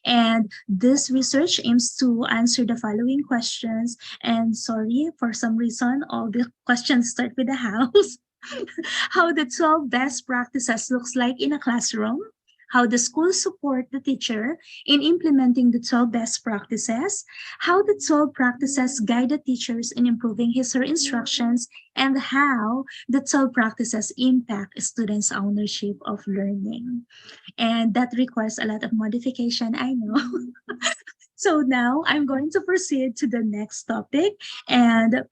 And this research aims to answer the following questions. And sorry, for some reason, all the questions start with the house. How the 12 best practices looks like in a classroom, how the school support the teacher in implementing the 12 best practices, how the 12 practices guide the teachers in improving his or her instructions, and how the 12 practices impact students' ownership of learning. And that requires a lot of modification, I know. So now I'm going to proceed to the next topic. And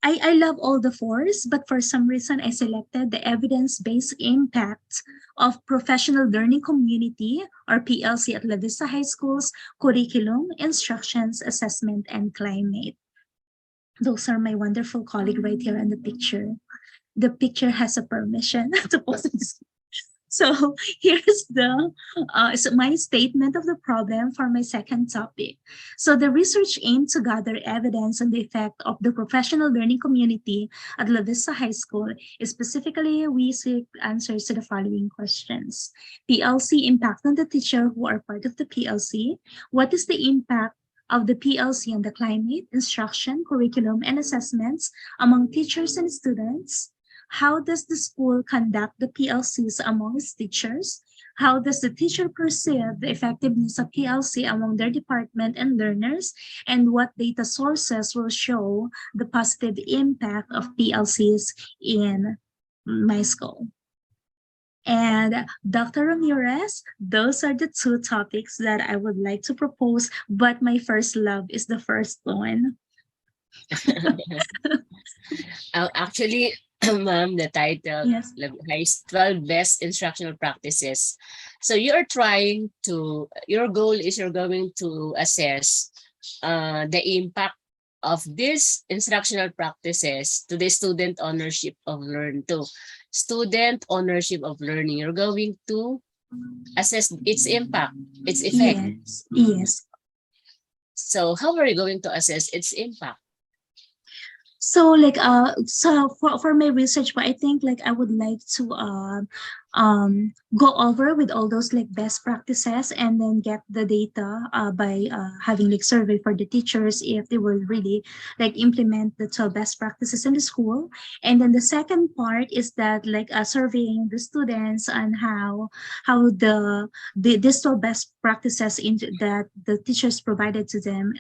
I love all the fours, but for some reason I selected the evidence-based impact of professional learning community or PLC at La Vista High School's curriculum, instructions, assessment, and climate. Those are my wonderful colleague right here in the picture. The picture has a permission to post this. So here's my statement of the problem for my second topic. So the research aimed to gather evidence on the effect of the professional learning community at La Vista High School. Specifically, we seek answers to the following questions. PLC impact on the teacher who are part of the PLC. What is the impact of the PLC on the climate, instruction, curriculum, and assessments among teachers and students? How does the school conduct the PLCs among its teachers? How does the teacher perceive the effectiveness of PLC among their department and learners? And what data sources will show the positive impact of PLCs in my school? And Dr. Ramirez, those are the two topics that I would like to propose, but my first love is the first one. Actually, ma'am, the title, Yes. 12 Best Instructional Practices. So you're trying to, your goal is you're going to assess the impact of these instructional practices to the student ownership of learning. You're going to assess its impact, its effect. Yes. Yes. So how are you going to assess its impact? So like for my research, but I think like I would like to go over with all those like best practices and then get the data by having like survey for the teachers if they will really like implement the 12 best practices in the school. And then the second part is that like surveying the students on how these 12 best practices that the teachers provided to them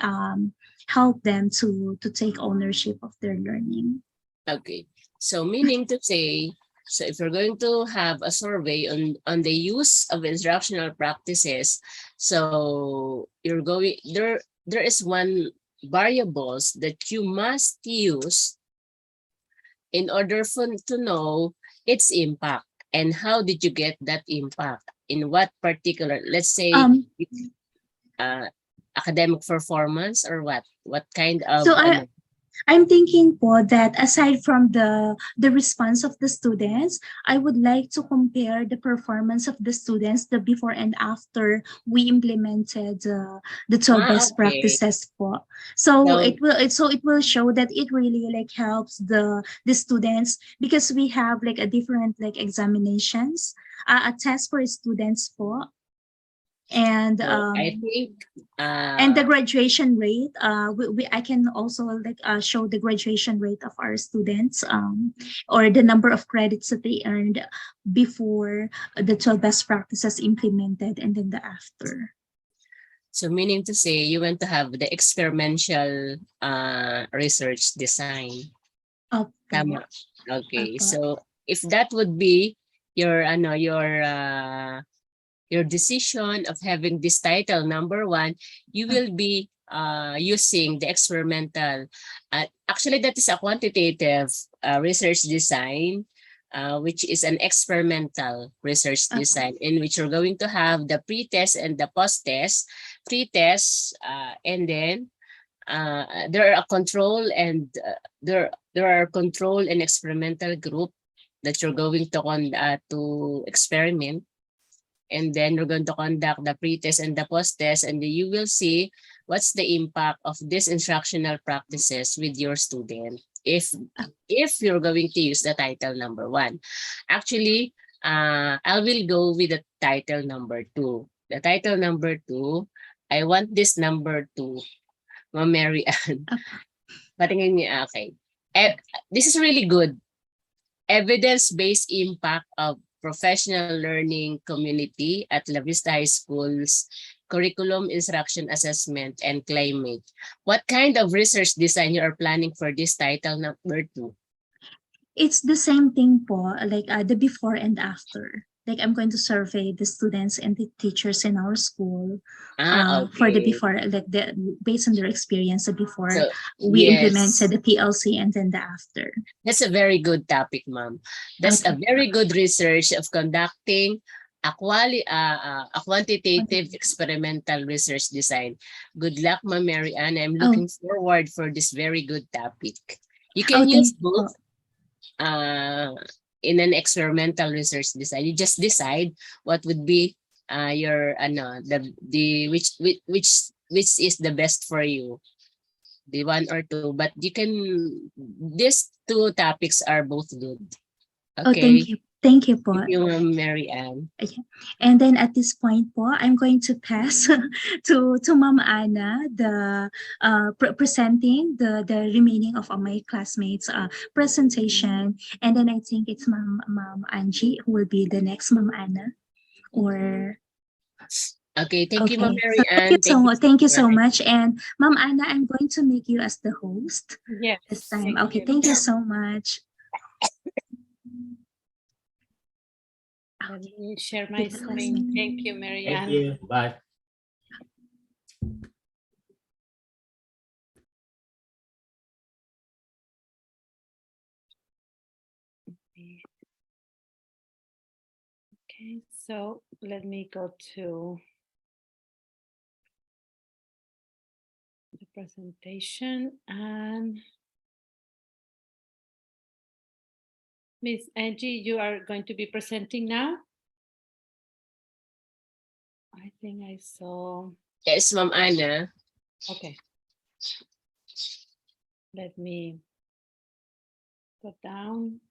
help them to take ownership of their learning. Okay, so meaning to say, so if you're going to have a survey on the use of instructional practices, so you're going there is one variables that you must use in order to know its impact. And how did you get that impact? In what particular, let's say, academic performance or what kind of? So I'm thinking po that aside from the response of the students, I would like to compare the performance of the students the before and after we implemented the 12 best Okay. practices po. So So it will show that it really like helps the students because we have like a different like examinations, a test for students po, and I think and the graduation rate, I can also like show the graduation rate of our students, or the number of credits that they earned before the 12 best practices implemented and then the after. so meaning to say you want to have the experiential research design. Opo. Tama. Okay. Opo. So if that would be your your decision of having this title number one, you will be using the experimental. Actually, that is a quantitative research design, which is an experimental research Opo. design in which you're going to have the pre-test and the post-test. Pre-test, and then there are a control and there are control and experimental group that you're going to experiment, and then we're going to conduct the pre-test and the post-test, and then you will see what's the impact of these instructional practices with your student if you're going to use the title number one. Actually, I will go with the title number two. The title number two, I want this number two, Ma'am Mary Ann. Patingin niya, okay. This is really good. Evidence-based impact of professional learning community at La Vista High School's curriculum, instruction, assessment, and climate. What kind of research design you are planning for this title number two? It's the same thing po, like the before and after. Like I'm going to survey the students and the teachers in our school for the Okay. before, like based on their experience before So, we implemented yes. the PLC and then the after. That's a very good topic, ma'am. That's a Okay. very good research of conducting a quantitative experimental research design. Good luck, Ma'am Mary Ann. I'm Oh, looking forward for this very good topic. You oh, can use thank you both po. in an experimental research design. You just decide what would be your the which is the best for you, the one or two, but you can, these two topics are both good. Oh, Okay. thank you po. Thank you, Mary Ann. Okay. And then at this point po, I'm going to pass to Ma'am Ana the presenting the remaining of my classmates presentation, and then I think it's Ma'am Angie who will be the next Ma'am Ana. Or Okay, thank you, Ma'am okay, Mary so Ann. thank you so Much. much, and Ma'am Ana, I'm going to make you as the host Yes. this time. Thank Okay, you. thank you so much. Let me share my Yes. screen. Thank you, Mary Thank Ann. you. Bye. Okay, so let me go to the presentation, and Miss Angie, you are going to be presenting now? I think I saw. Yes, Ma'am Ana. Okay. Let me go down.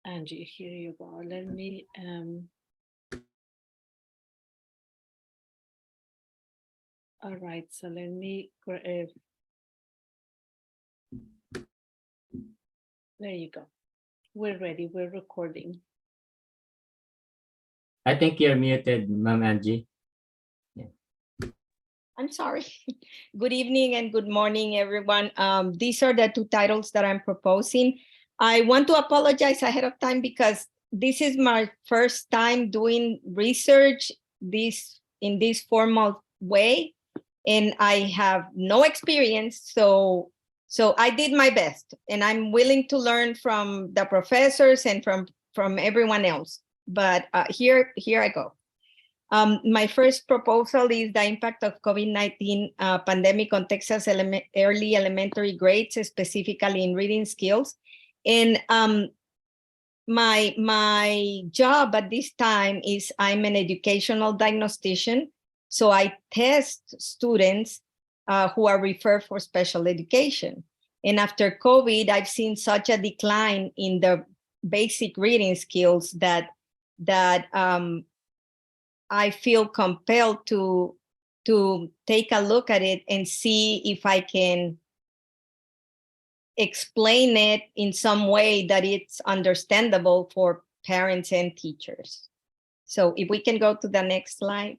Angie, here you go. Let me all right, so let me there you go. We're ready. We're recording. I think you're muted, Ma'am Angie. I'm sorry. Good evening and good morning, everyone. These are the two titles that I'm proposing. I want to apologize ahead of time because this is my first time doing research in this formal way, and I have no experience. So I did my best, and I'm willing to learn from the professors and from from everyone else, but here I go. My first proposal is the impact of COVID-19 pandemic on Texas early elementary grades, specifically in reading skills. And my job at this time is I'm an educational diagnostician. So I test students who are referred for special education. And after COVID, I've seen such a decline in the basic reading skills that I feel compelled to take a look at it and see if I can explain it in some way that it's understandable for parents and teachers. So if we can go to the next slide.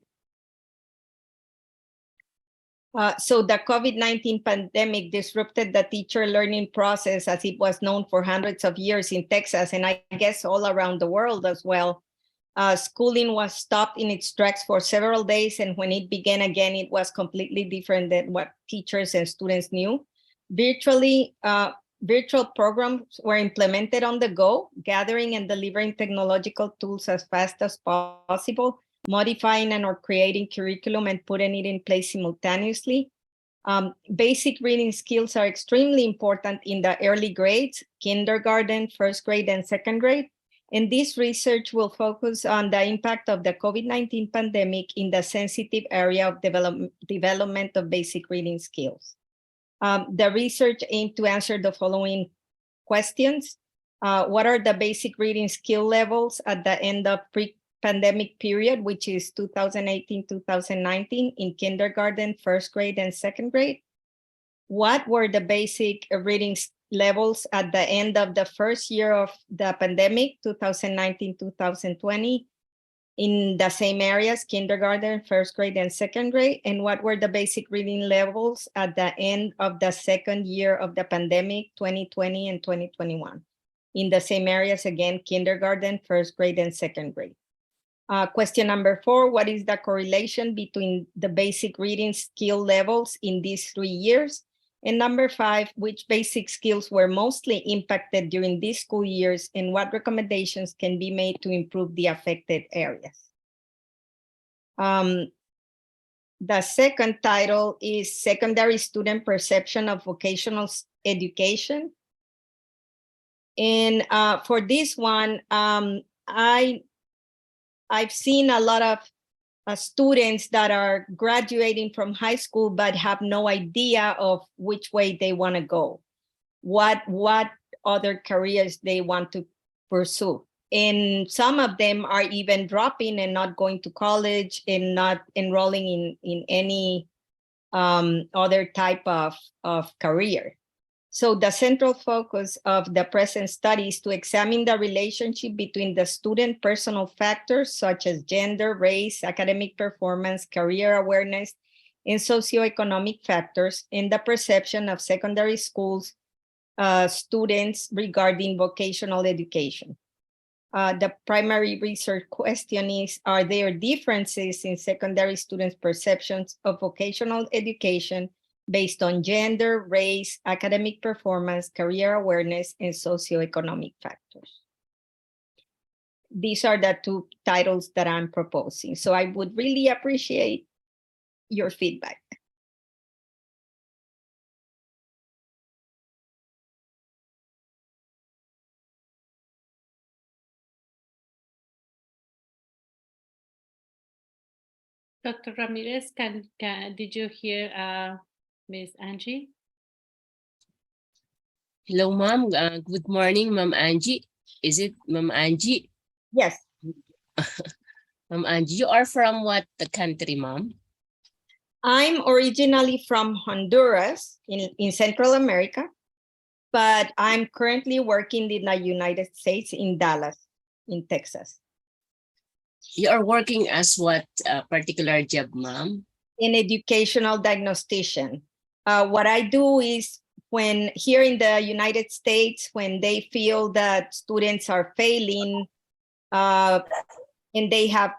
So the COVID-19 pandemic disrupted the teacher learning process as it was known for hundreds of years in Texas, and I guess all around the world as well. Schooling was stopped in its tracks for several days, and when it began again, it was completely different than what teachers and students knew. Virtual programs were implemented on the go, gathering and delivering technological tools as fast as possible, modifying and or creating curriculum and putting it in place simultaneously. Basic reading skills are extremely important in the early grades, kindergarten, first grade, and second grade. And this research will focus on the impact of the COVID-19 pandemic in the sensitive area of development of basic reading skills. The research aimed to answer the following questions. What are the basic reading skill levels at the end of pre-pandemic period, which is 2018-2019 in kindergarten, first grade, and second grade? What were the basic reading levels at the end of the first year of the pandemic, 2019-2020, in the same areas, kindergarten, first grade, and second grade? And what were the basic reading levels at the end of the second year of the pandemic, 2020 and 2021? In the same areas, again, kindergarten, first grade, and second grade. Question number 4, what is the correlation between the basic reading skill levels in these 3 years? And number 5, which basic skills were mostly impacted during these school years, and what recommendations can be made to improve the affected areas? The second title is Secondary Student Perception of Vocational Education. And for this one, I've seen a lot of students that are graduating from high school but have no idea of which way they want to go, what other careers they want to pursue. And some of them are even dropping and not going to college and not enrolling in any other type of career. So the central focus of the present study is to examine the relationship between the student personal factors such as gender, race, academic performance, career awareness, and socioeconomic factors, and the perception of secondary schools students regarding vocational education. The primary research question is, are there differences in secondary students' perceptions of vocational education based on gender, race, academic performance, career awareness, and socioeconomic factors? These are the 2 titles that I'm proposing. So I would really appreciate your feedback. Dr. Ramirez, did you hear Ms. Angie? Hello, ma'am. Good morning, Ma'am Angie. Is it Ma'am Angie? Yes. Ma'am Angie, you are from what the country, ma'am? I'm originally from Honduras in Central America, but I'm currently working in the United States in Dallas, in Texas. You are working as what particular job, ma'am? An educational diagnostician. What I do is, when here in the United States, when they feel that students are failing and they have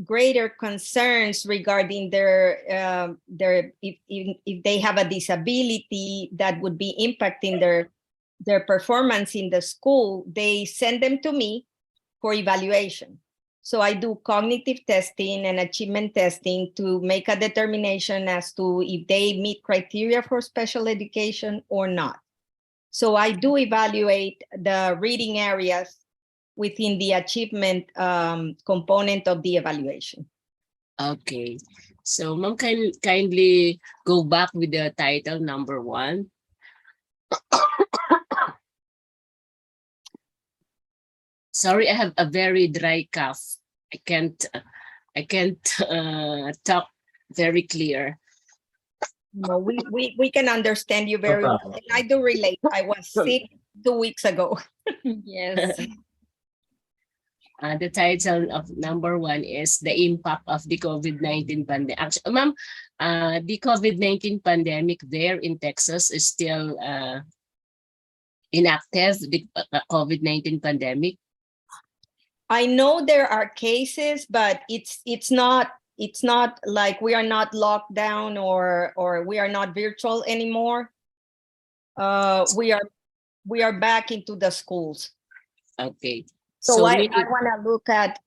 greater concerns regarding their if they have a disability that would be impacting their performance in the school, they send them to me, for evaluation. So I do cognitive testing and achievement testing to make a determination as to if they meet criteria for special education or not. So I do evaluate the reading areas within the achievement component of the evaluation. Okay. So ma'am, kindly go back with the title number 1. Sorry, I have a very dry cough. I can't talk very clear. No, we can understand you very well. problem. And I do relate. I was sick 2 weeks ago. Yes. The title of number 1 is the impact of the COVID-19 pandemic. Actually, ma'am, the COVID-19 pandemic there in Texas is still inactive, the COVID-19 pandemic. I know there are cases, but it's not like we are not locked down or we are not virtual anymore. We are back into the schools. Okay. So I meaning, want to look at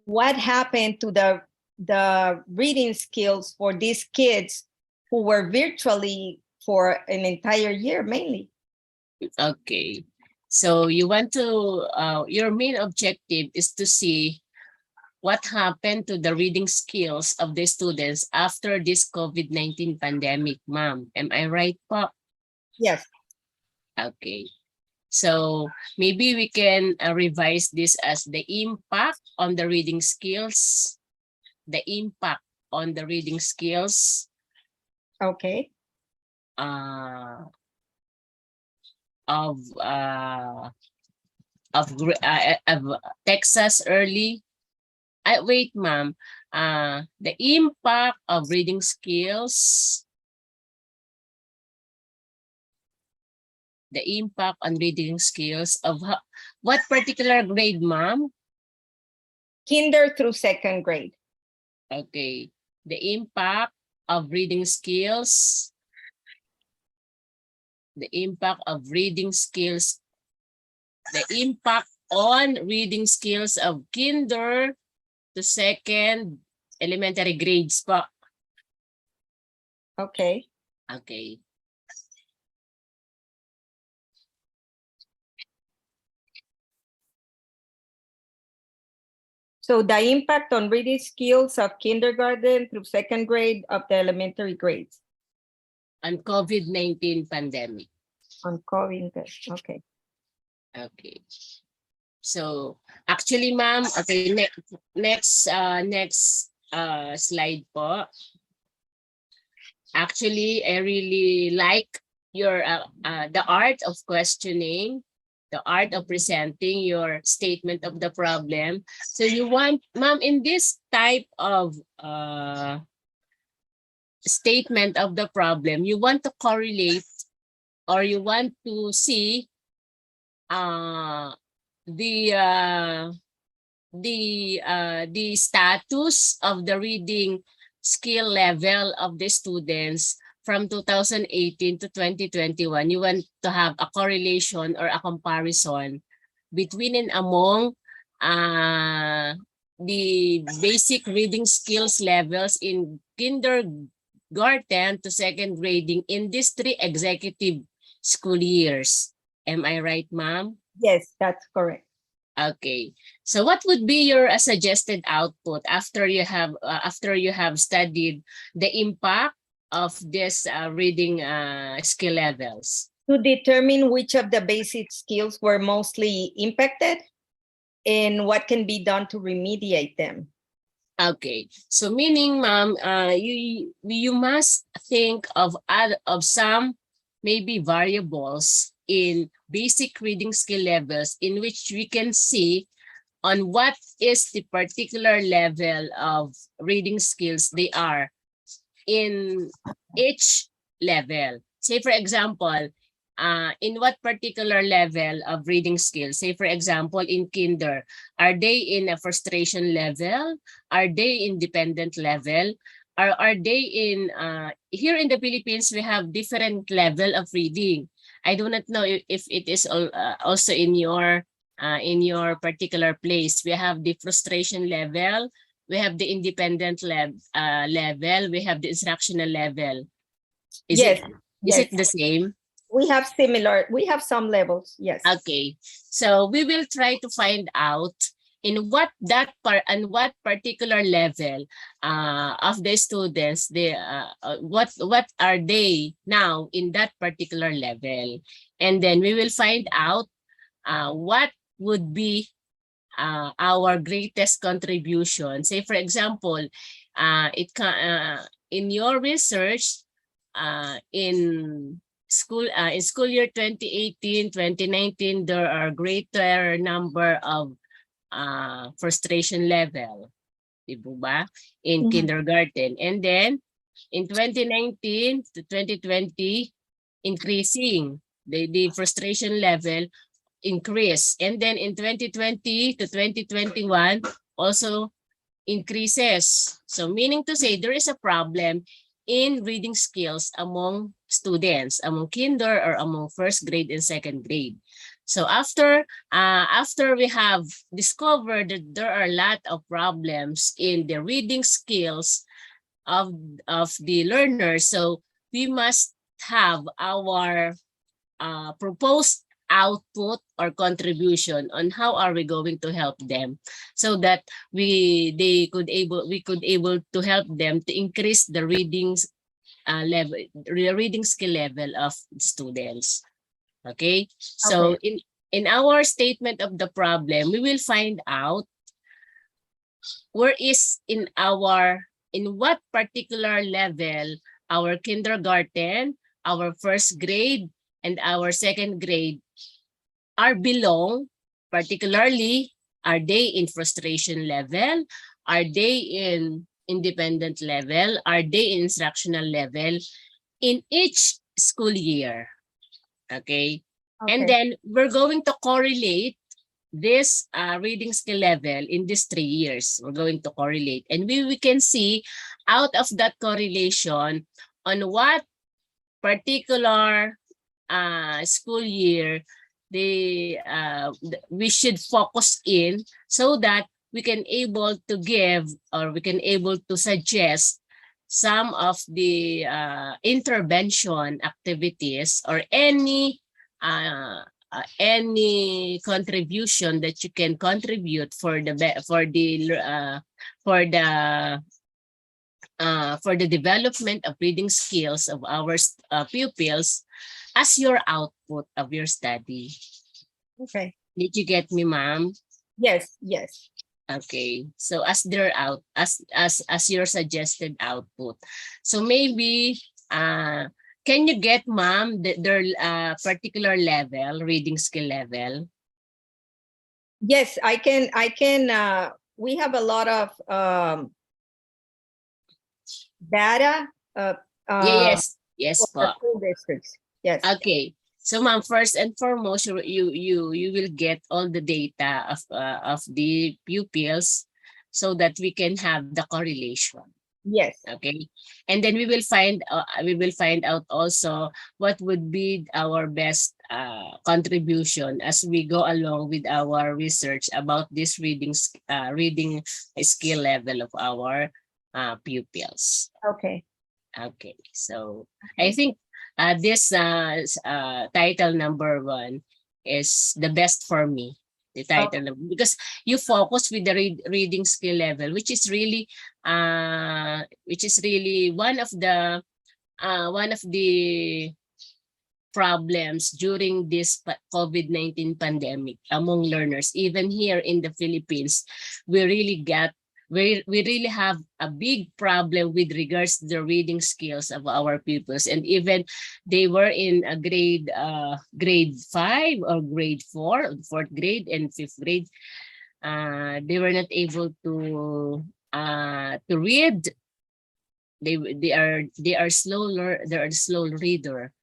what happened to the reading skills for these kids who were virtually for an entire year mainly. okay. So you want to, your main objective is to see what happened to the reading skills of the students after this COVID-19 pandemic, ma'am. Am I right po? Yes. Okay. So maybe we can revise this as the impact on the reading skills. The impact on the reading skills. Okay. Of Texas early. Wait, ma'am. The impact of reading skills. The impact on reading skills of what particular grade, ma'am? Kinder through 2nd grade. Okay. The impact of reading skills. The impact of reading skills. The impact on reading skills of kinder to 2nd elementary grades po. Okay. Okay. So the impact on reading skills of kindergarten through 2nd grade of the elementary grades. On COVID-19 pandemic. On COVID, okay. Okay. So actually, ma'am, okay, next slide po. Actually, I really like your the art of questioning, the art of presenting your statement of the problem. So you want, ma'am, in this type of statement of the problem, you want to correlate or you want to see the status of the reading skill level of the students from 2018 to 2021. You want to have a correlation or a comparison between and among the basic reading skills levels in kindergarten to 2nd grading in these 3 executive school years. Am I right, ma'am? Yes, that's correct. Okay. So what would be your suggested output after you have studied the impact of this reading skill levels? To determine which of the basic skills were mostly impacted and what can be done to remediate them. Okay. So meaning, ma'am, you must think of some maybe variables in basic reading skill levels in which we can see on what is the particular level of reading skills they are in each level. Say for example, in what particular level of reading skills? Say for example, in kinder, are they in a frustration level? Are they independent level? Are they in, here in the Philippines, we have different level of reading. I do not know if it is also in your in your particular place. We have the frustration level, we have the independent level, we have the instructional level. Is Yes, it yes. the same? We have some levels, yes. Okay, so we will try to find out in what particular level of the students, what are they now in that particular level, and then we will find out what would be our greatest contribution. Say for example, in your research in school year 2018-2019, there are greater number of frustration level, di ba? In kindergarten. And then in 2019 to 2020, increasing the frustration level increase. And then in 2020 to 2021 also increases. So meaning to say there is a problem in reading skills among students, among kinder or among first grade and second grade. So after we have discovered that there are a lot of problems in the reading skills of the learners, so we must have our proposed output or contribution on how are we going to help them, so that we could able to help them to increase the reading skill level of students. Okay, so in our statement of the problem, we will find out where is in what particular level our kindergarten, our first grade, and our second grade are belong, particularly, are they in frustration level? Are they in independent level? Are they in instructional level in each school year? Okay. And then we're going to correlate this reading skill level in these 3 years. We're going to correlate. And we can see out of that correlation on what particular school year we should focus in, so that we can able to give, or we can able to suggest some of the intervention activities, or any contribution that you can contribute for the development of reading skills of our pupils as your output of your study. Okay. Did you get me, ma'am? Yes, yes. Okay. So as their as your suggested output. So maybe can you get, ma'am, their particular level, reading skill level? Yes, I can. We have a lot of data. Yes. For the school districts. Yes. Okay. So, ma'am, first and foremost, you will get all the data of the pupils, so that we can have the correlation. Yes. Okay. And then we will find out also what would be our best contribution as we go along with our research about this reading skill level of our pupils. Okay. Okay. So I think this title number 1 is the best for me. The title, because you focus with the reading skill level, which is really one of the problems during this COVID-19 pandemic among learners. Even here in the Philippines, we really have a big problem with regards to the reading skills of our pupils. And even they were in a grade 5 or grade 4, 4th grade and 5th grade. They were not able to read. They are slow reader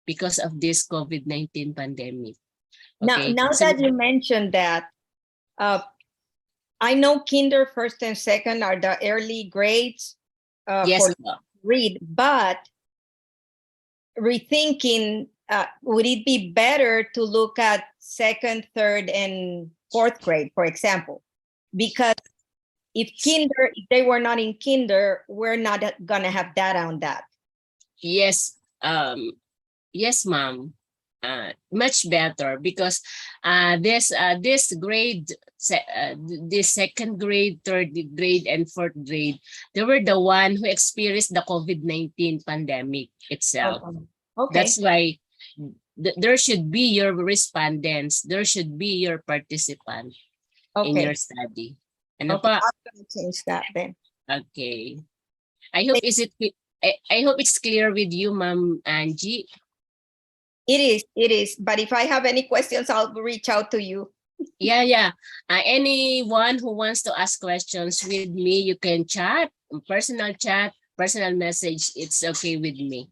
because of this COVID-19 pandemic. Okay. Now that you mentioned that, I know kinder, first and second are the early grades yes, for read, but rethinking would it be better to look at second, third, and fourth grade, for example? Because if they were not in kinder, we're not gonna have data on that. Yes, yes, ma'am. Much better because this grade, this second grade, third grade, and fourth grade, they were the one who experienced the COVID-19 pandemic itself. Okay. That's why there should be your respondents, there should be your participant in your study. Ano Okay, pa? I'm gonna change that then. Okay. I hope I hope it's clear with you, Ma'am Angie. It is. But if I have any questions, I'll reach out to you. Yeah. Anyone who wants to ask questions with me, you can chat, personal message. It's okay with me.